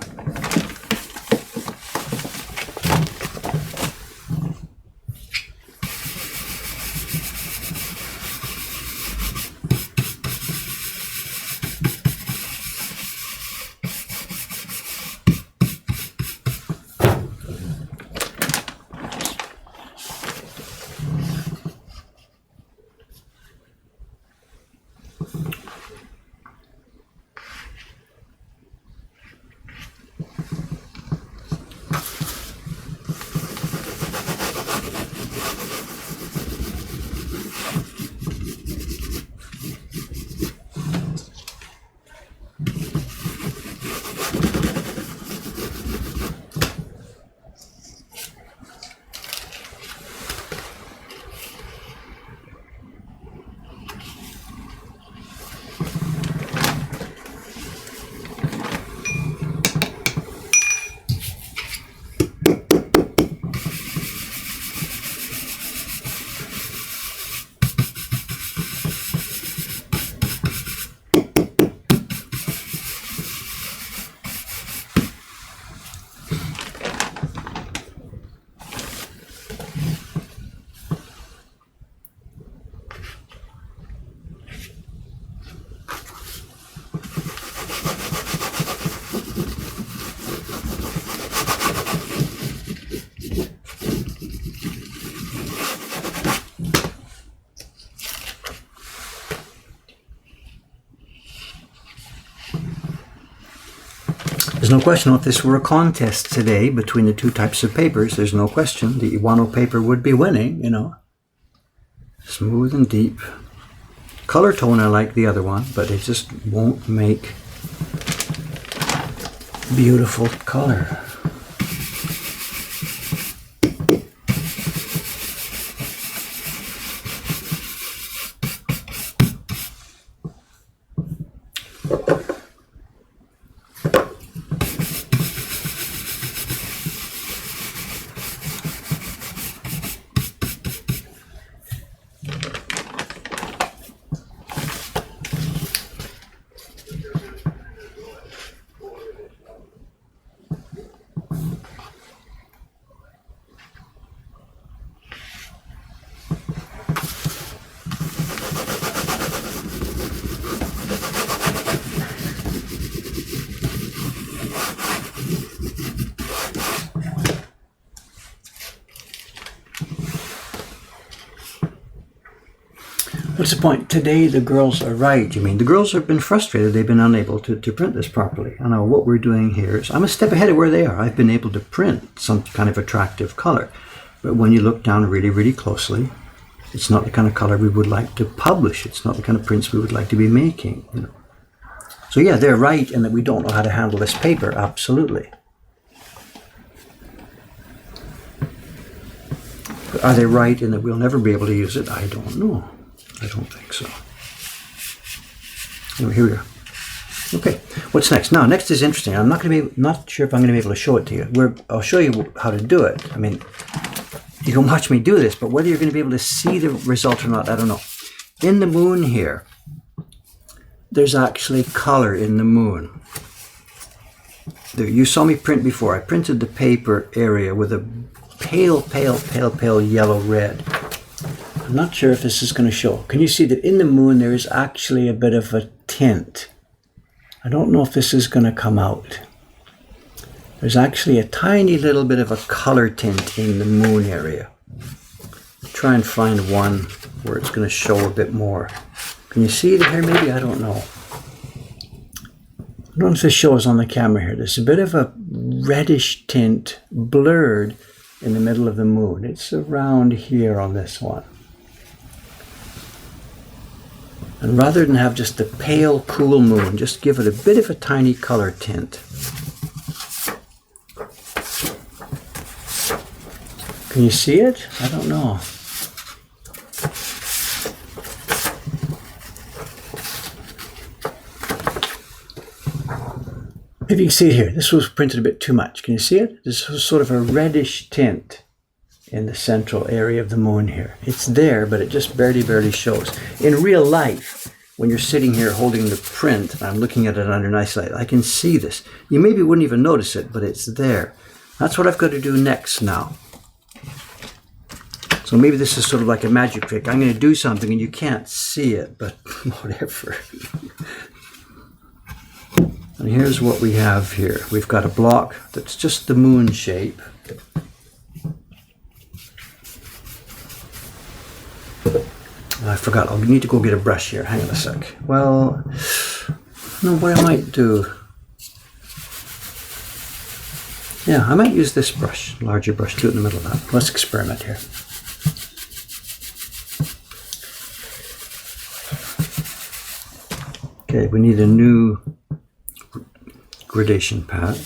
There's no question if this were a contest today between the two types of papers, there's no question the Iwano paper would be winning, you know. Smooth and deep. Color tone I like the other one, but it just won't make beautiful color. What's the point? Today the girls are right. You mean the girls have been frustrated. They've been unable to print this properly. I know what we're doing here is I'm a step ahead of where they are. I've been able to print some kind of attractive color. But when you look down really, really closely, it's not the kind of color we would like to publish. It's not the kind of prints we would like to be making. You know. So yeah, they're right in that we don't know how to handle this paper. Absolutely. But are they right in that we'll never be able to use it? I don't know. I don't think so. Anyway, here we are. Okay, what's next? Now, next is interesting. I'm not sure if I'm going to be able to show it to you. I'll show you how to do it. I mean, You can watch me do this, but whether you're going to be able to see the result or not, I don't know. In the moon here, there's actually color in the moon. There, you saw me print before. I printed the paper area with a pale yellow red. I'm not sure if this is going to show. Can you see that in the moon there is actually a bit of a tint? I don't know if this is going to come out. There's actually a tiny little bit of a color tint in the moon area. Try and find one where it's going to show a bit more. Can you see it here maybe? I don't know. I don't know if this shows on the camera here. There's a bit of a reddish tint blurred in the middle of the moon. It's around here on this one. And rather than have just a pale, cool moon, just give it a bit of a tiny color tint. Can you see it? I don't know. If you can see it here, this was printed a bit too much. Can you see it? This was sort of a reddish tint in the central area of the moon here. It's there, but it just barely shows. In real life, when you're sitting here holding the print, and I'm looking at it under nice light, I can see this. You maybe wouldn't even notice it, but it's there. That's what I've got to do next now. So maybe this is sort of like a magic trick. I'm going to do something and you can't see it, but whatever. And here's what we have here. We've got a block that's just the moon shape. I forgot, I'll need to go get a brush here. Hang on a sec. Well, no, what I might do. Yeah, I might use this brush, larger brush, do it in the middle of that. Let's experiment here. Okay, we need a new gradation pad.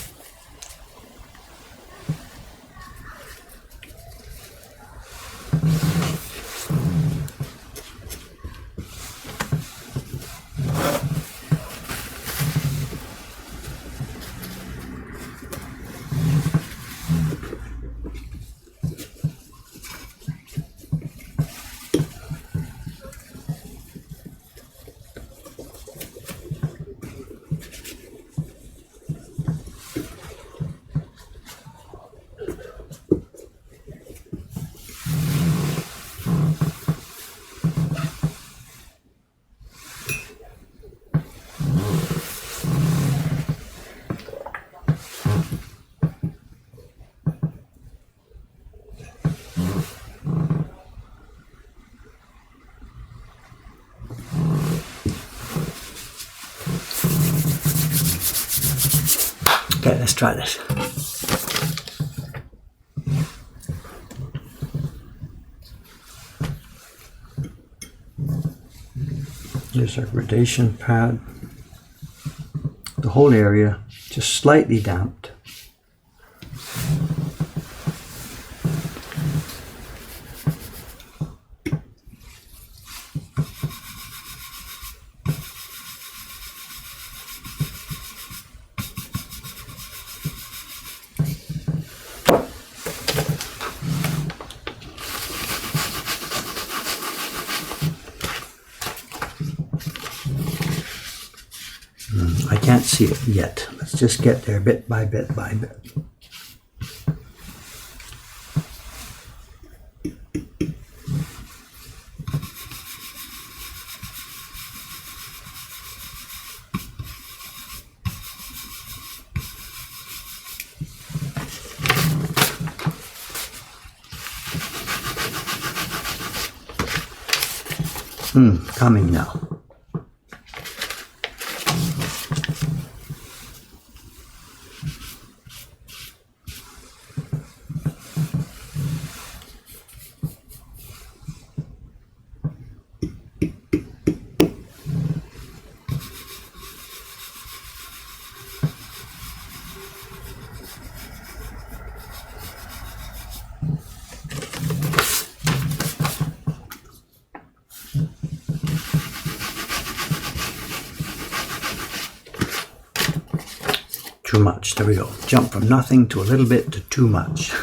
Okay, let's try this. Here's our gradation pad. The whole area just slightly damped. I can't see it yet. Let's just get there bit by bit by bit. Coming now. Too much. There we go. Jump from nothing to a little bit to too much.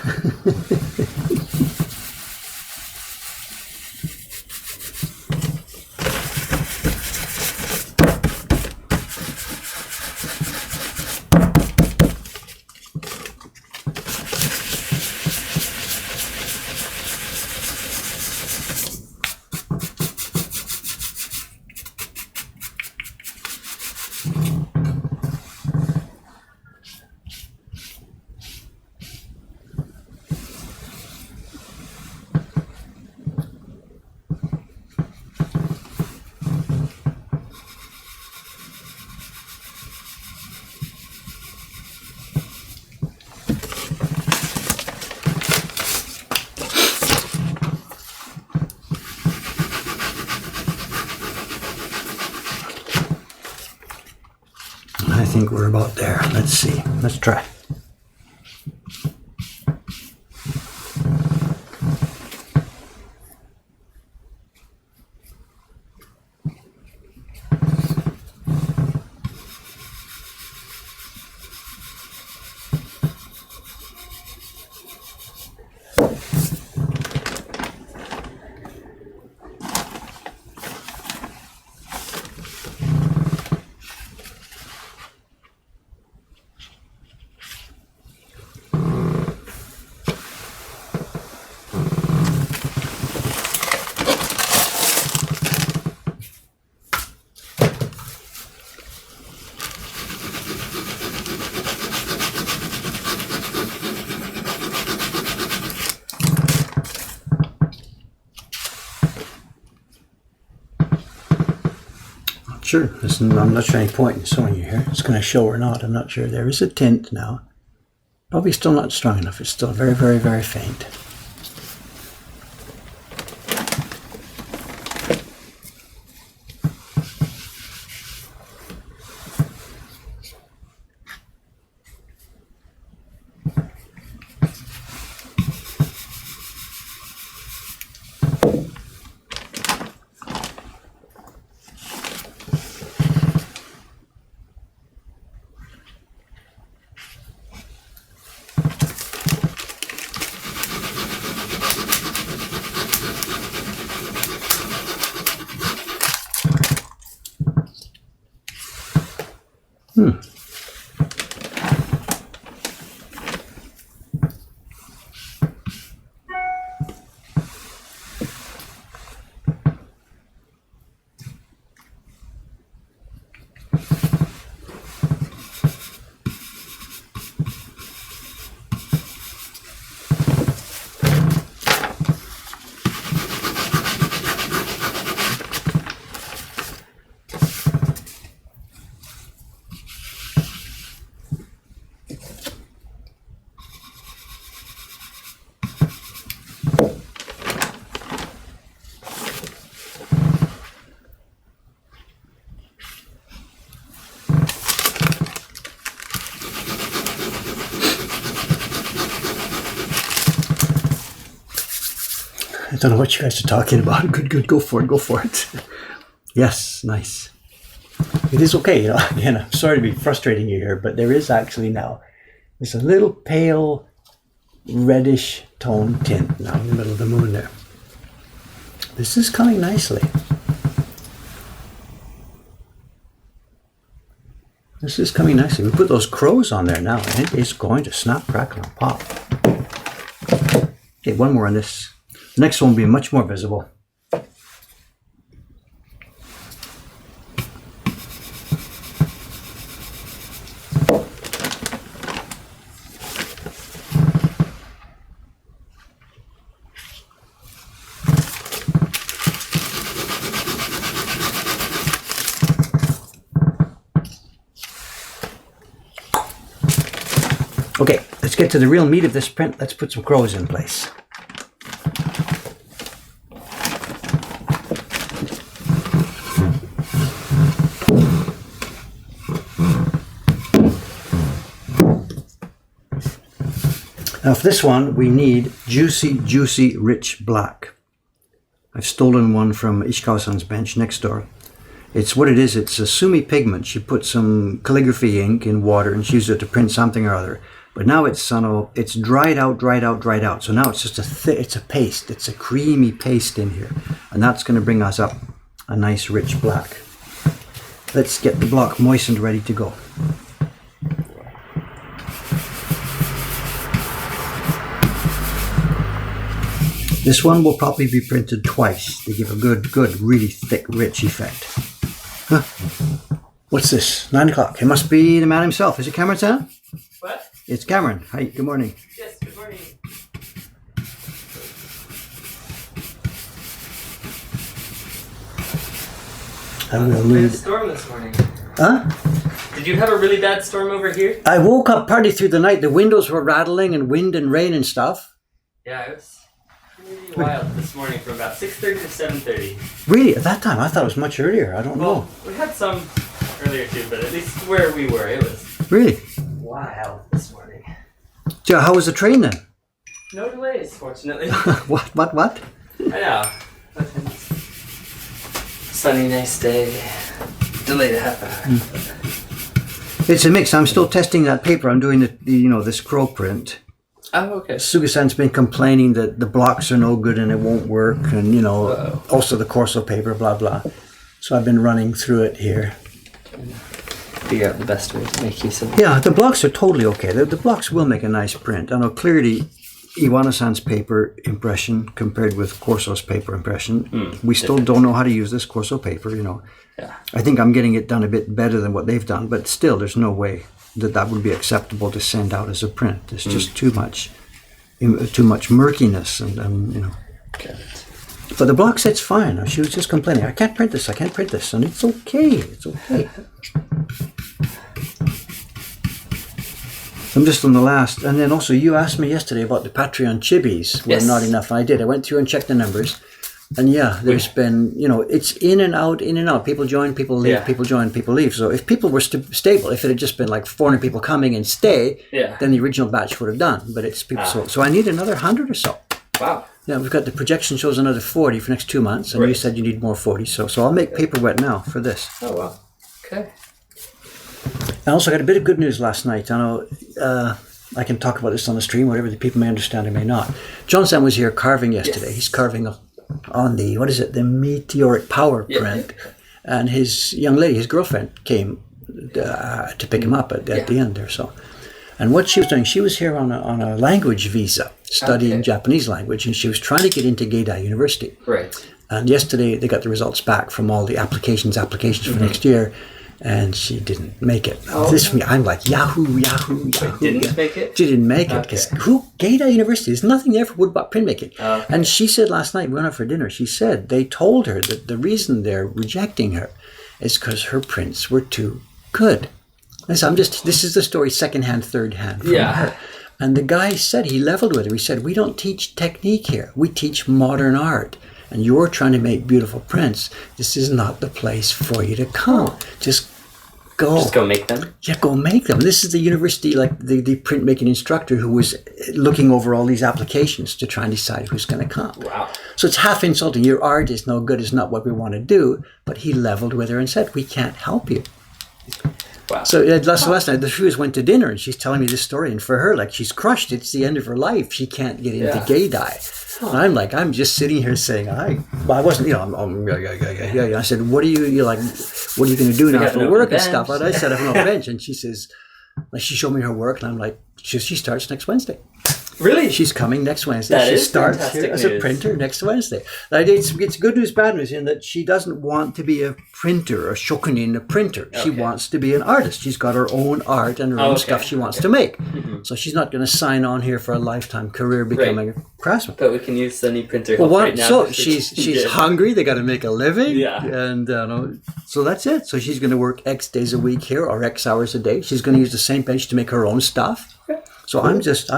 think we're about there. Let's see. Let's try. Sure, I'm not sure any point in showing you here. It's going to show or not, I'm not sure. There is a tint now. Probably still not strong enough. It's still very, very, very faint. I don't know what you guys are talking about. Good, go for it. Yes, nice. It is okay, you know. Again, I'm sorry to be frustrating you here, but there is actually now, there's a little pale reddish tone tint now in the middle of the moon there. This is coming nicely. This is coming nicely. We put those crows on there now, and it is going to snap, crackle, and pop. Okay, one more on this. The next one will be much more visible. Okay, let's get to the real meat of this print. Let's put some crows in place. Now for this one, we need juicy, rich black. I've stolen one from Ishikawa-san's bench next door. It's what it is, it's a sumi pigment. She put some calligraphy ink in water and she used it to print something or other. But now it's dried out. So now it's just it's a paste. It's a creamy paste in here. And that's going to bring us up a nice rich black. Let's get the block moistened, ready to go. This one will probably be printed twice to give a good, really thick, rich effect. Huh? What's this? 9 o'clock. It must be the man himself. Is it Cameron-san? What? It's Cameron. Hi, good morning. Yes, good morning. We had a storm this morning. Huh? Did you have a really bad storm over here? I woke up partly through the night. The windows were rattling and wind and rain and stuff. Yeah, it was pretty wild this morning from about 6:30 to 7:30. Really? At that time? I thought it was much earlier. I don't know. We had some earlier too, but at least where we were, it was Really? wild this morning. Joe, how was the train then? No delays, fortunately. What? I know. Sunny, nice day. Delayed a half hour. It's a mix. I'm still testing that paper. I'm doing the scroll print. Oh, okay. Suga-san's been complaining that the blocks are no good and it won't work, and also the Corso paper, blah blah. So I've been running through it here. Figure out the best way to make use of it. Yeah, the blocks are totally okay. The blocks will make a nice print. I know clearly Iwano-san's paper impression compared with Corso's paper impression. We still don't know how to use this Corso paper, Yeah. I think I'm getting it done a bit better than what they've done, but still there's no way that would be acceptable to send out as a print. There's just too much murkiness and Okay. But the block set's fine. She was just complaining, I can't print this, and it's okay. I'm just on the last, and then also you asked me yesterday about the Patreon chibis. Well, Yes. not enough. I did. I went through and checked the numbers, and there's been, it's in and out. People join, people leave, people join, people leave. So if people were stable, if it had just been like 400 people coming and stay, then the original batch would have done. But it's people, so I need another 100 or so. Wow. Yeah, we've got the projection shows another 40 for the next 2 months, and you said you need more 40. So I'll make paper wet now for this. Oh, wow. Okay. I also got a bit of good news last night. I know I can talk about this on the stream, whatever the people may understand or may not. John-san was here carving yesterday. Yes. He's carving on the meteoric power print. And his young lady, his girlfriend, came to pick him up at the end there. So, and what she was doing, she was here on a language visa, studying Japanese language, and she was trying to get into Geida University. Right. And yesterday they got the results back from all the applications for next year. And she didn't make it. I'm like, Yahoo. Didn't make it? She didn't make it because Geida University, there's nothing there for woodblock printmaking. And she said last night, we went out for dinner, she said they told her that the reason they're rejecting her is because her prints were too good. And so this is the story secondhand, third hand from her. And the guy said, he leveled with her. He said, we don't teach technique here. We teach modern art. And you're trying to make beautiful prints. This is not the place for you to come. Just go make them? Yeah, go make them. This is the university, like the printmaking instructor who was looking over all these applications to try and decide who's going to come. Wow. So it's half insulting. Your art is no good, it's not what we want to do. But he leveled with her and said, we can't help you. Wow. So last night, the Shuas went to dinner and she's telling me this story. And for her, like, she's crushed. It's the end of her life. She can't get into Geidai. And I'm just sitting here saying, I wasn't, I said, what are you going to do now for work and stuff? And I said, I have no bench. And she says, she showed me her work, and I'm like, she starts next Wednesday. Really? She's coming next Wednesday. She starts here as a printer next Wednesday. It's good news, bad news in that she doesn't want to be a printer, a shokunin, a printer. She wants to be an artist. She's got her own art and her own stuff she wants to make. So she's not going to sign on here for a lifetime career becoming a craftsman. But we can use the new printer right now. So she's hungry. They got to make a living. Yeah. And so that's it. So she's going to work X days a week here or X hours a day. She's going to use the same bench to make her own stuff. So I'm just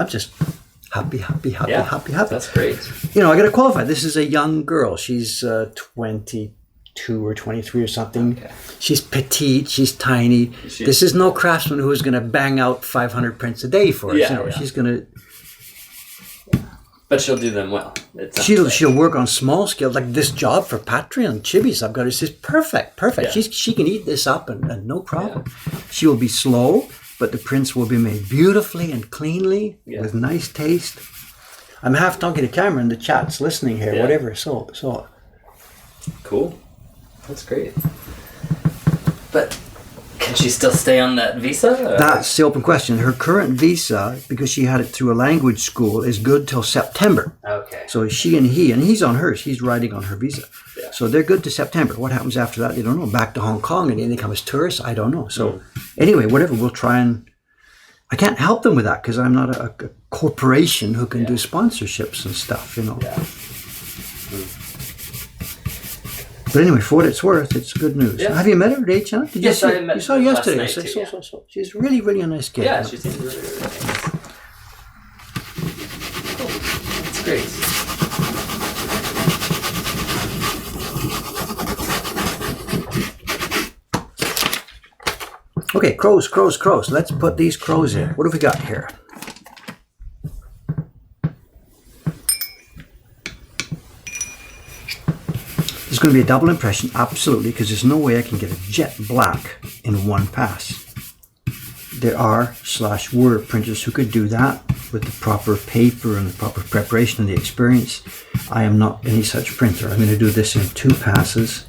happy. That's great. I got to qualify. This is a young girl. She's 22 or 23 or something. Okay. She's petite. She's tiny. This is no craftsman who is going to bang out 500 prints a day for us. She's going to. But she'll do them well. She'll work on small scale, like this job for Patreon chibis I've got. It's just perfect. Yeah. She can eat this up and no problem. Yeah. She will be slow, but the prints will be made beautifully and cleanly with nice taste. I'm half talking to camera and the chat's listening here, whatever. So cool. That's great. But can she still stay on that visa? Or? That's the open question. Her current visa, because she had it through a language school, is good till September. Okay. So she and he's on hers. He's riding on her visa. Yeah. So they're good to September. What happens after that, they don't know. Back to Hong Kong and then they come as tourists, I don't know. So anyway, whatever, we'll try and... I can't help them with that because I'm not a corporation who can do sponsorships and stuff, Yeah. But anyway, for what it's worth, it's good news. Yeah. Have you met her today, Chan? Yes, I met her. You saw her yesterday. Last night So. She's really, really a nice kid. Yeah, she seems really, really nice. Cool. That's great. Okay, crows. Let's put these crows in. What have we got here? It's going to be a double impression, absolutely, because there's no way I can get a jet black in one pass. There are /were printers who could do that with the proper paper and the proper preparation and the experience. I am not any such printer. I'm going to do this in 2 passes.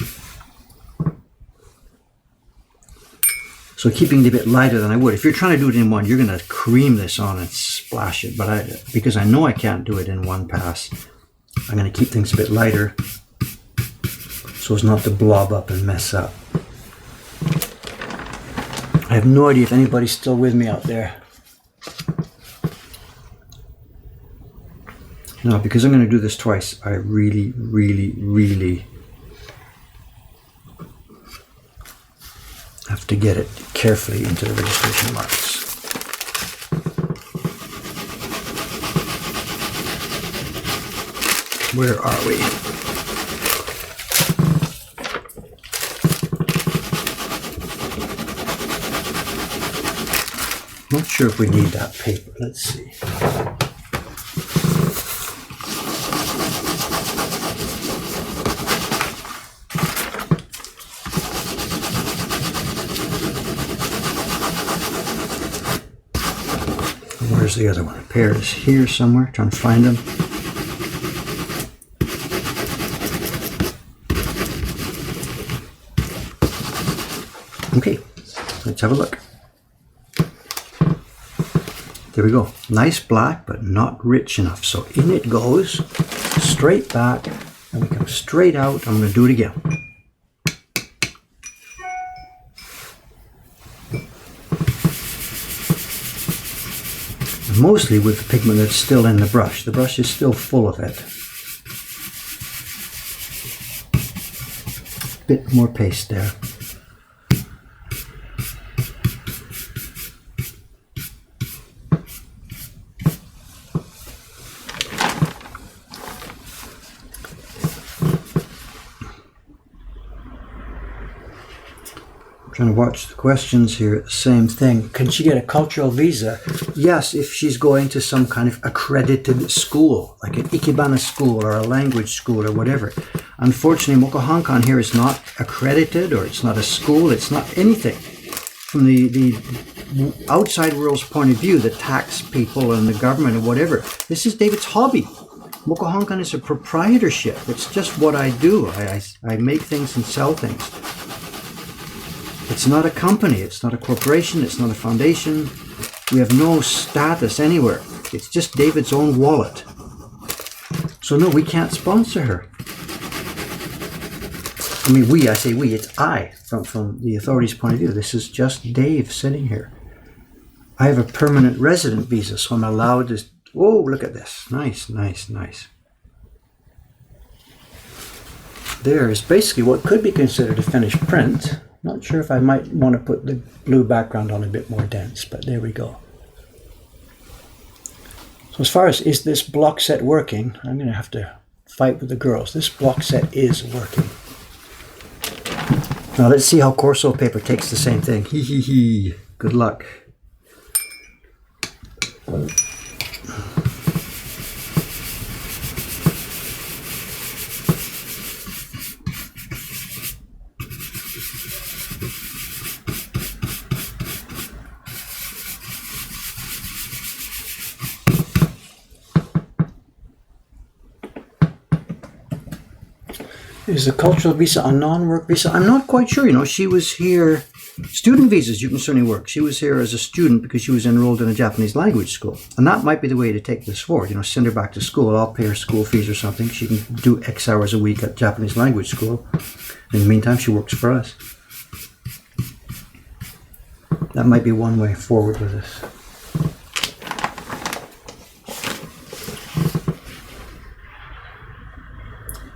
So keeping it a bit lighter than I would. If you're trying to do it in one, you're going to cream this on and splash it. But because I know I can't do it in 1 pass, I'm going to keep things a bit lighter so as not to blob up and mess up. I have no idea if anybody's still with me out there. No, because I'm going to do this twice, I really have to get it carefully into the registration marks. Where are we? Not sure if we need that paper. Let's see. Where's the other one? A pair is here somewhere. Trying to find them. Okay, let's have a look. There we go. Nice black, but not rich enough. So in it goes, straight back, and we come straight out. I'm going to do it again. Mostly with the pigment that's still in the brush. The brush is still full of it. Bit more paste there. Trying to watch the questions here. Same thing. Can she get a cultural visa? Yes, if she's going to some kind of accredited school, like an Ikebana school or a language school or whatever. Unfortunately, Mokuhankan here is not accredited, or it's not a school, it's not anything. From the outside world's point of view, the tax people and the government or whatever, this is David's hobby. Mokuhankan is a proprietorship. It's just what I do. I make things and sell things. It's not a company, it's not a corporation, it's not a foundation. We have no status anywhere. It's just David's own wallet. So no, we can't sponsor her. I mean, I say we, it's I, from the authorities' point of view. This is just Dave sitting here. I have a permanent resident visa, so I'm allowed to, oh, look at this. Nice. There is basically what could be considered a finished print. Not sure if I might want to put the blue background on a bit more dense, but there we go. So as far as is this block set working, I'm going to have to fight with the girls. This block set is working. Now let's see how Corso paper takes the same thing. Hee hee hee. Good luck. Is a cultural visa a non-work visa? I'm not quite sure. You know, she was here. Student visas, you can certainly work. She was here as a student because she was enrolled in a Japanese language school. And that might be the way to take this forward. You know, send her back to school. I'll pay her school fees or something. She can do X hours a week at Japanese language school. In the meantime, she works for us. That might be one way forward with this.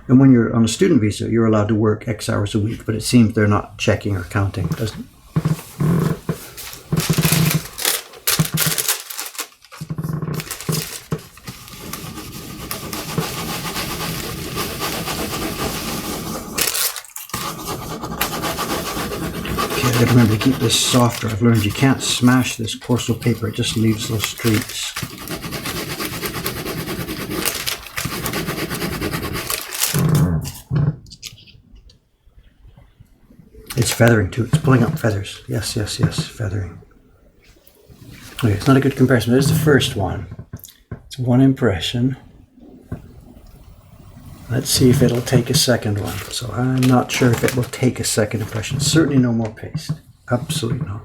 And when you're on a student visa, you're allowed to work X hours a week, but it seems they're not checking or counting, doesn't it? Okay, got to remember to keep this softer. I've learned you can't smash this Corso paper, it just leaves those streaks. It's feathering too, it's pulling up feathers. Yes, yes, yes, feathering. Okay, it's not a good comparison. There's the first one. It's one impression. Let's see if it'll take a second one. So I'm not sure if it will take a second impression. Certainly no more paste. Absolutely not.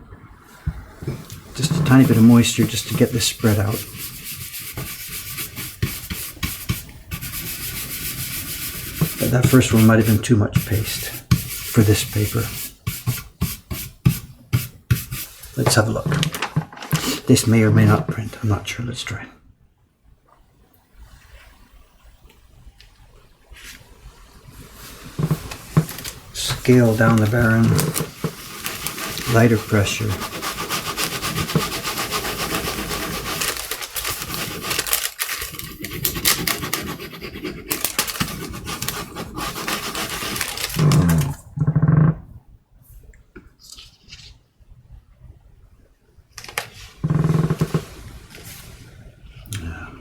Just a tiny bit of moisture just to get this spread out. But that first one might have been too much paste for this paper. Let's have a look. This may or may not print. I'm not sure. Let's try. Scale down the baron. Lighter pressure.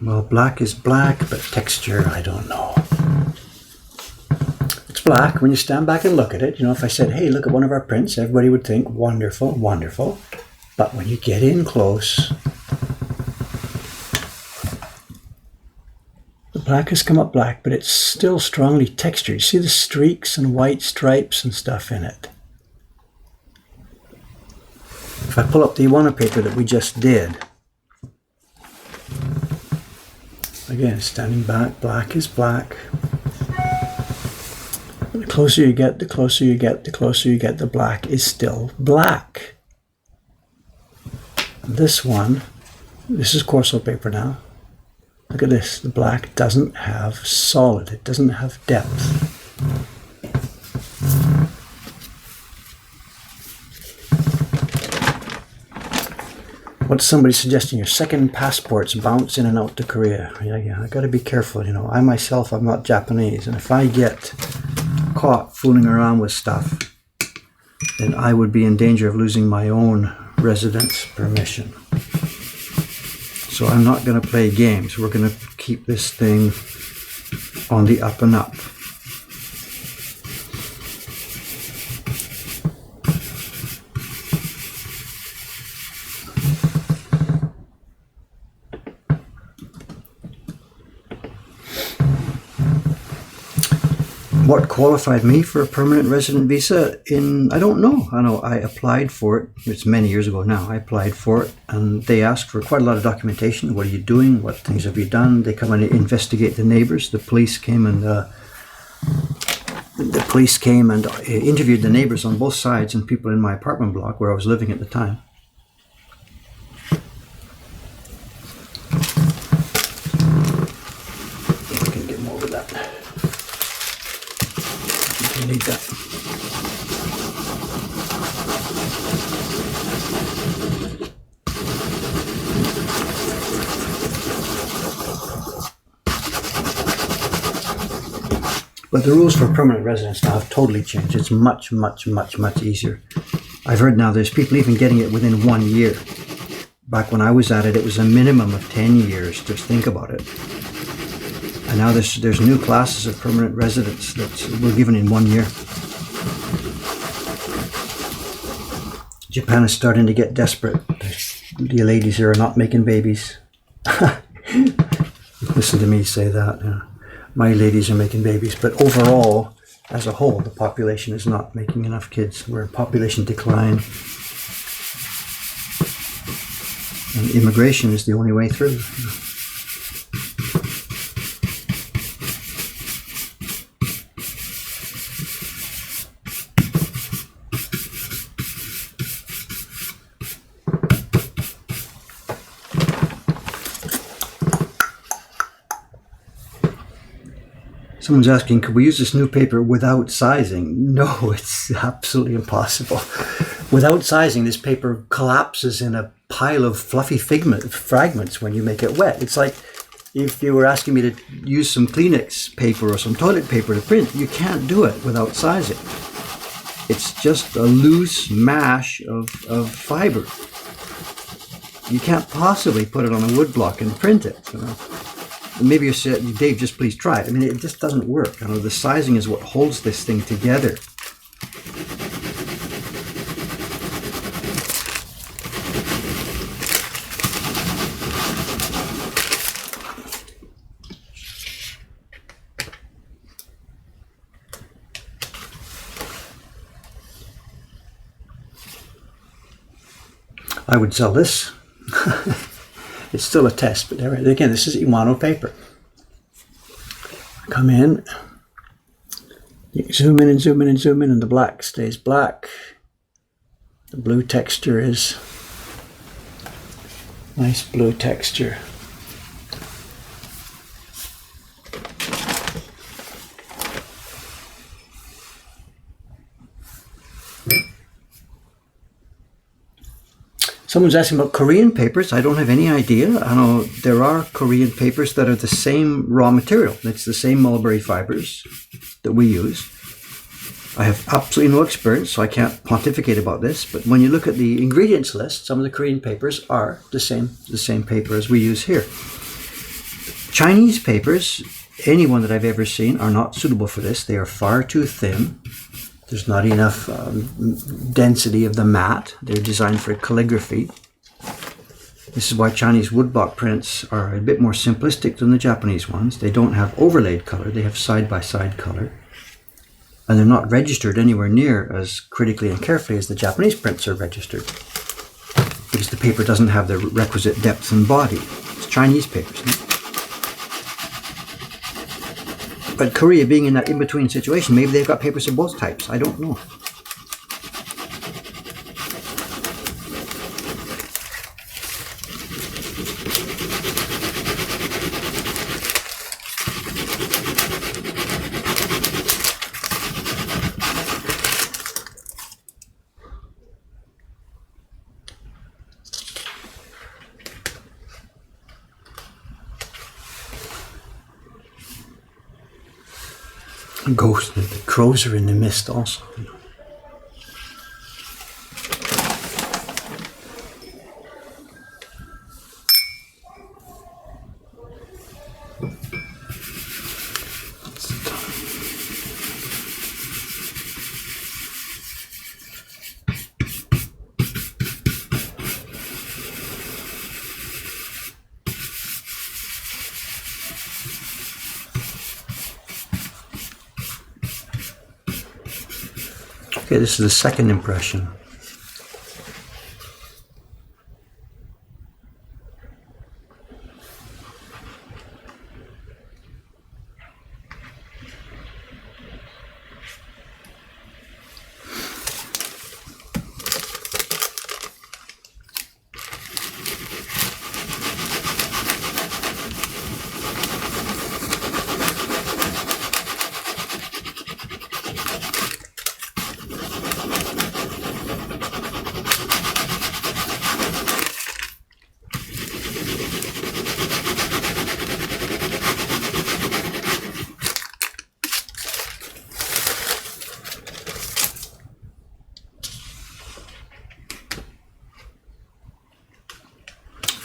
Well, black is black, but texture, I don't know. It's black when you stand back and look at it. You know, if I said, hey, look at one of our prints, everybody would think, wonderful, wonderful. But when you get in close, the black has come up black, but it's still strongly textured. You see the streaks and white stripes and stuff in it. If I pull up the Iwano paper that we just did, again, standing back, black is black. The closer you get, the closer you get, the closer you get, the black is still black. This one, this is Corso paper now. Look at this, the black doesn't have solid, it doesn't have depth. What's somebody suggesting? Your second passports bounce in and out to Korea. Yeah, I got to be careful, you know. I myself, I'm not Japanese, and if I get caught fooling around with stuff, then I would be in danger of losing my own residence permission. So I'm not going to play games. We're going to keep this thing on the up and up. What qualified me for a permanent resident visa? I don't know. I know I applied for it. It's many years ago now. I applied for it and they asked for quite a lot of documentation. What are you doing? What things have you done? They come and investigate the neighbors. The police came and interviewed the neighbors on both sides and people in my apartment block where I was living at the time. I can get more of that. Need that. But the rules for permanent residence now have totally changed. It's much, much, much, much easier. I've heard now there's people even getting it within 1 year. Back when I was at it, it was a minimum of 10 years. Just think about it. And now there's new classes of permanent residents that were given in 1 year. Japan is starting to get desperate. The ladies here are not making babies. Listen to me say that. Yeah. My ladies are making babies. But overall, as a whole, the population is not making enough kids. We're in population decline. And immigration is the only way through. Someone's asking, could we use this new paper without sizing? No, it's absolutely impossible. Without sizing, this paper collapses in a pile of fluffy fragments when you make it wet. It's like if you were asking me to use some Kleenex paper or some toilet paper to print, you can't do it without sizing. It's just a loose mash of fiber. You can't possibly put it on a wood block and print it, you know. Maybe you said, Dave, just please try it. I mean, it just doesn't work. You know, the sizing is what holds this thing together. I would sell this. It's still a test, but again, this is Iwano paper. Come in, you zoom in and zoom in and zoom in, and the black stays black. The blue texture is nice blue texture. Someone's asking about Korean papers. I don't have any idea. I know there are Korean papers that are the same raw material. It's the same mulberry fibers that we use. I have absolutely no experience, so I can't pontificate about this. But when you look at the ingredients list, some of the Korean papers are the same paper as we use here. Chinese papers, any one that I've ever seen, are not suitable for this. They are far too thin. There's not enough density of the mat. They're designed for calligraphy. This is why Chinese woodblock prints are a bit more simplistic than the Japanese ones. They don't have overlaid color, they have side-by-side color. And they're not registered anywhere near as critically and carefully as the Japanese prints are registered, because the paper doesn't have the requisite depth and body. It's Chinese papers. But Korea being in that in-between situation, maybe they've got papers of both types. I don't know. Ghost, the crows are in the mist also. Okay, this is the second impression.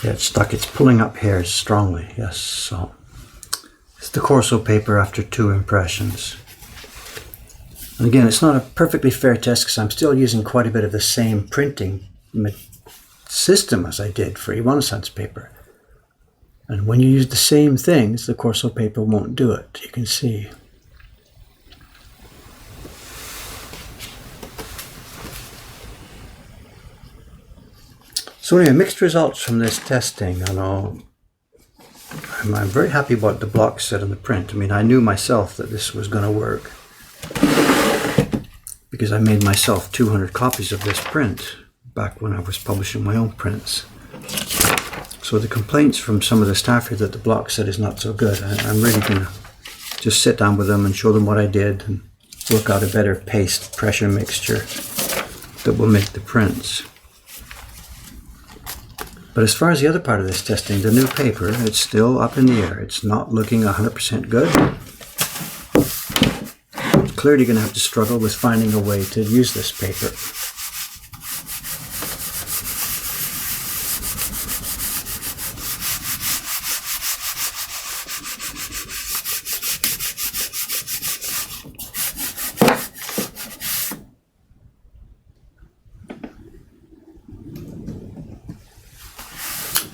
Yeah, it's stuck. It's pulling up hairs strongly. Yes, so it's the Corso paper after 2 impressions. And again, it's not a perfectly fair test because I'm still using quite a bit of the same printing system as I did for Iwano-san's paper. And when you use the same things, the Corso paper won't do it. You can see. So anyway, mixed results from this testing. I know I'm very happy about the block set and the print. I mean, I knew myself that this was going to work because I made myself 200 copies of this print back when I was publishing my own prints. So the complaints from some of the staff here that the block set is not so good, I'm really going to just sit down with them and show them what I did and work out a better paste pressure mixture that will make the prints. But as far as the other part of this testing, the new paper, it's still up in the air. It's not looking 100% good. clearly going to have to struggle with finding a way to use this paper.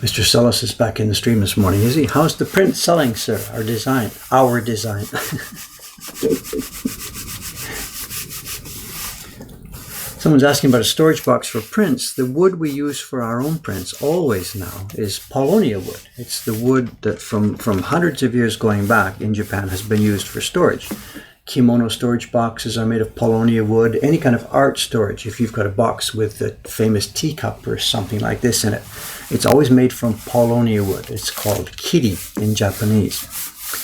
Mr. Sellis is back in the stream this morning, is he? How's the print selling, sir? Our design. Someone's asking about a storage box for prints. The wood we use for our own prints always now is paulownia wood. It's the wood that from hundreds of years going back in Japan has been used for storage. Kimono storage boxes are made of paulownia wood. Any kind of art storage, if you've got a box with a famous teacup or something like this in it, it's always made from paulownia wood. It's called kiri in Japanese.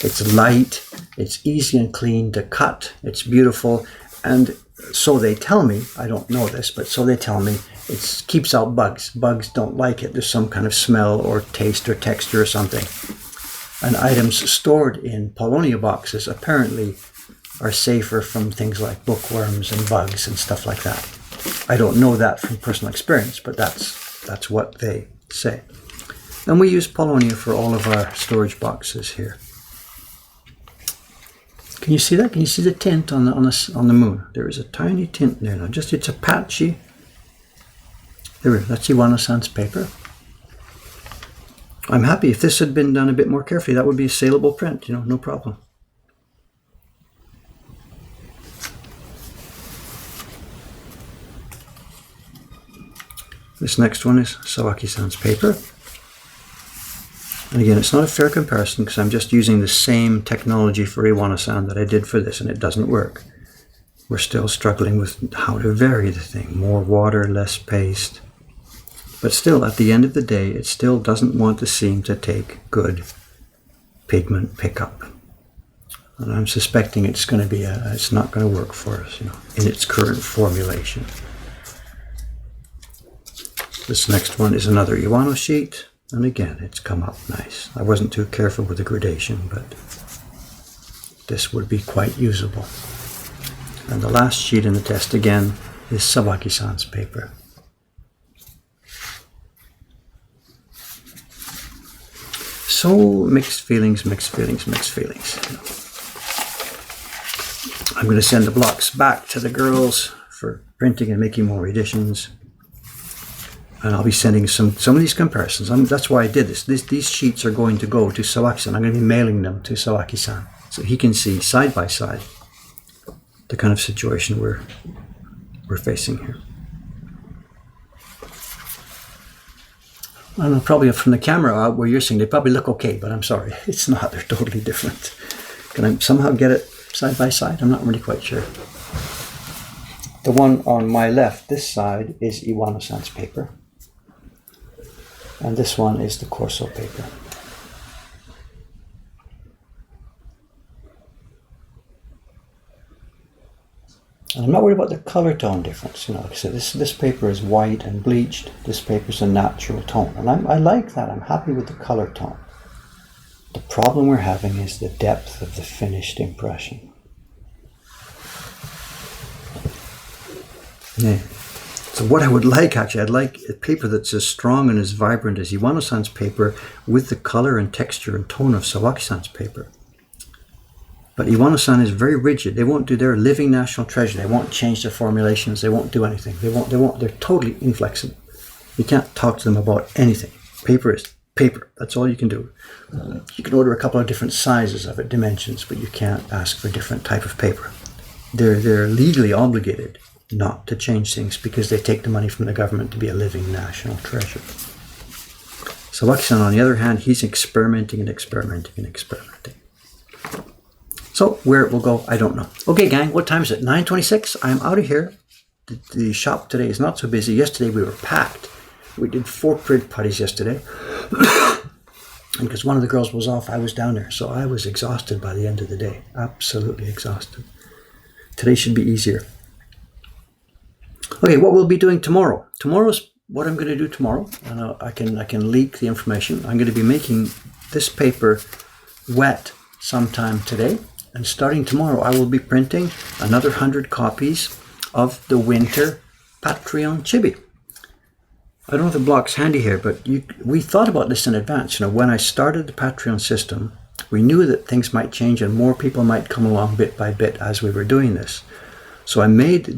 It's light, it's easy and clean to cut, it's beautiful, and so they tell me, I don't know this, but so they tell me, it keeps out bugs. Bugs don't like it. There's some kind of smell or taste or texture or something. And items stored in paulownia boxes apparently are safer from things like bookworms and bugs and stuff like that. I don't know that from personal experience, but that's what they say. And we use paulownia for all of our storage boxes here. Can you see that? Can you see the tint on the moon? There is a tiny tint there now. Just it's a patchy. There, that's Iwano-san's paper. I'm happy. If this had been done a bit more carefully, that would be a saleable print. You know, no problem. This next one is Sawaki-san's paper. And again, it's not a fair comparison because I'm just using the same technology for Iwano-san that I did for this, and it doesn't work. We're still struggling with how to vary the thing. More water, less paste. But still, at the end of the day, it still doesn't want the seam to take good pigment pickup. And I'm suspecting it's going to be it's not going to work for us, you know, in its current formulation. This next one is another Iwano sheet, and again, it's come up nice. I wasn't too careful with the gradation, but this would be quite usable. And the last sheet in the test again is Sawaki-san's paper. So mixed feelings, mixed feelings, mixed feelings. I'm going to send the blocks back to the girls for printing and making more editions. And I'll be sending some of these comparisons. That's why I did this. These sheets are going to go to Sawaki-san. I'm going to be mailing them to Sawaki-san so he can see side by side the kind of situation we're facing here. I don't know, probably from the camera out where you're seeing, they probably look okay, but I'm sorry, it's not. They're totally different. Can I somehow get it side by side? I'm not really quite sure. The one on my left, this side, is Iwano-san's paper. And this one is the Corso paper. And I'm not worried about the color tone difference. You know, like I said, this paper is white and bleached. This paper is a natural tone. And I like that. I'm happy with the color tone. The problem we're having is the depth of the finished impression. Yeah. So what I would like, actually, I'd like a paper that's as strong and as vibrant as Iwano-san's paper with the color and texture and tone of Sawaki-san's paper. But Iwano-san is very rigid. They won't do their living national treasure. They won't change their formulations. They won't do anything. They're totally inflexible. You can't talk to them about anything. Paper is paper. That's all you can do. You can order a couple of different sizes of it, dimensions, but you can't ask for a different type of paper. They're legally obligated not to change things because they take the money from the government to be a living national treasure. Sawaki-san, on the other hand, he's experimenting and experimenting and experimenting. So where it will go, I don't know. Okay, gang, what time is it? 9:26. I'm out of here. The shop today is not so busy. Yesterday we were packed. We did 4 print putties yesterday. And because one of the girls was off, I was down there. So I was exhausted by the end of the day. Absolutely exhausted. Today should be easier. Okay, what we'll be doing tomorrow. Tomorrow's what I'm going to do tomorrow. And I can leak the information. I'm going to be making this paper wet sometime today. And starting tomorrow, I will be printing another 100 copies of the winter Patreon chibi. I don't have the blocks handy here, but we thought about this in advance. You know, when I started the Patreon system, we knew that things might change and more people might come along bit by bit as we were doing this. So I made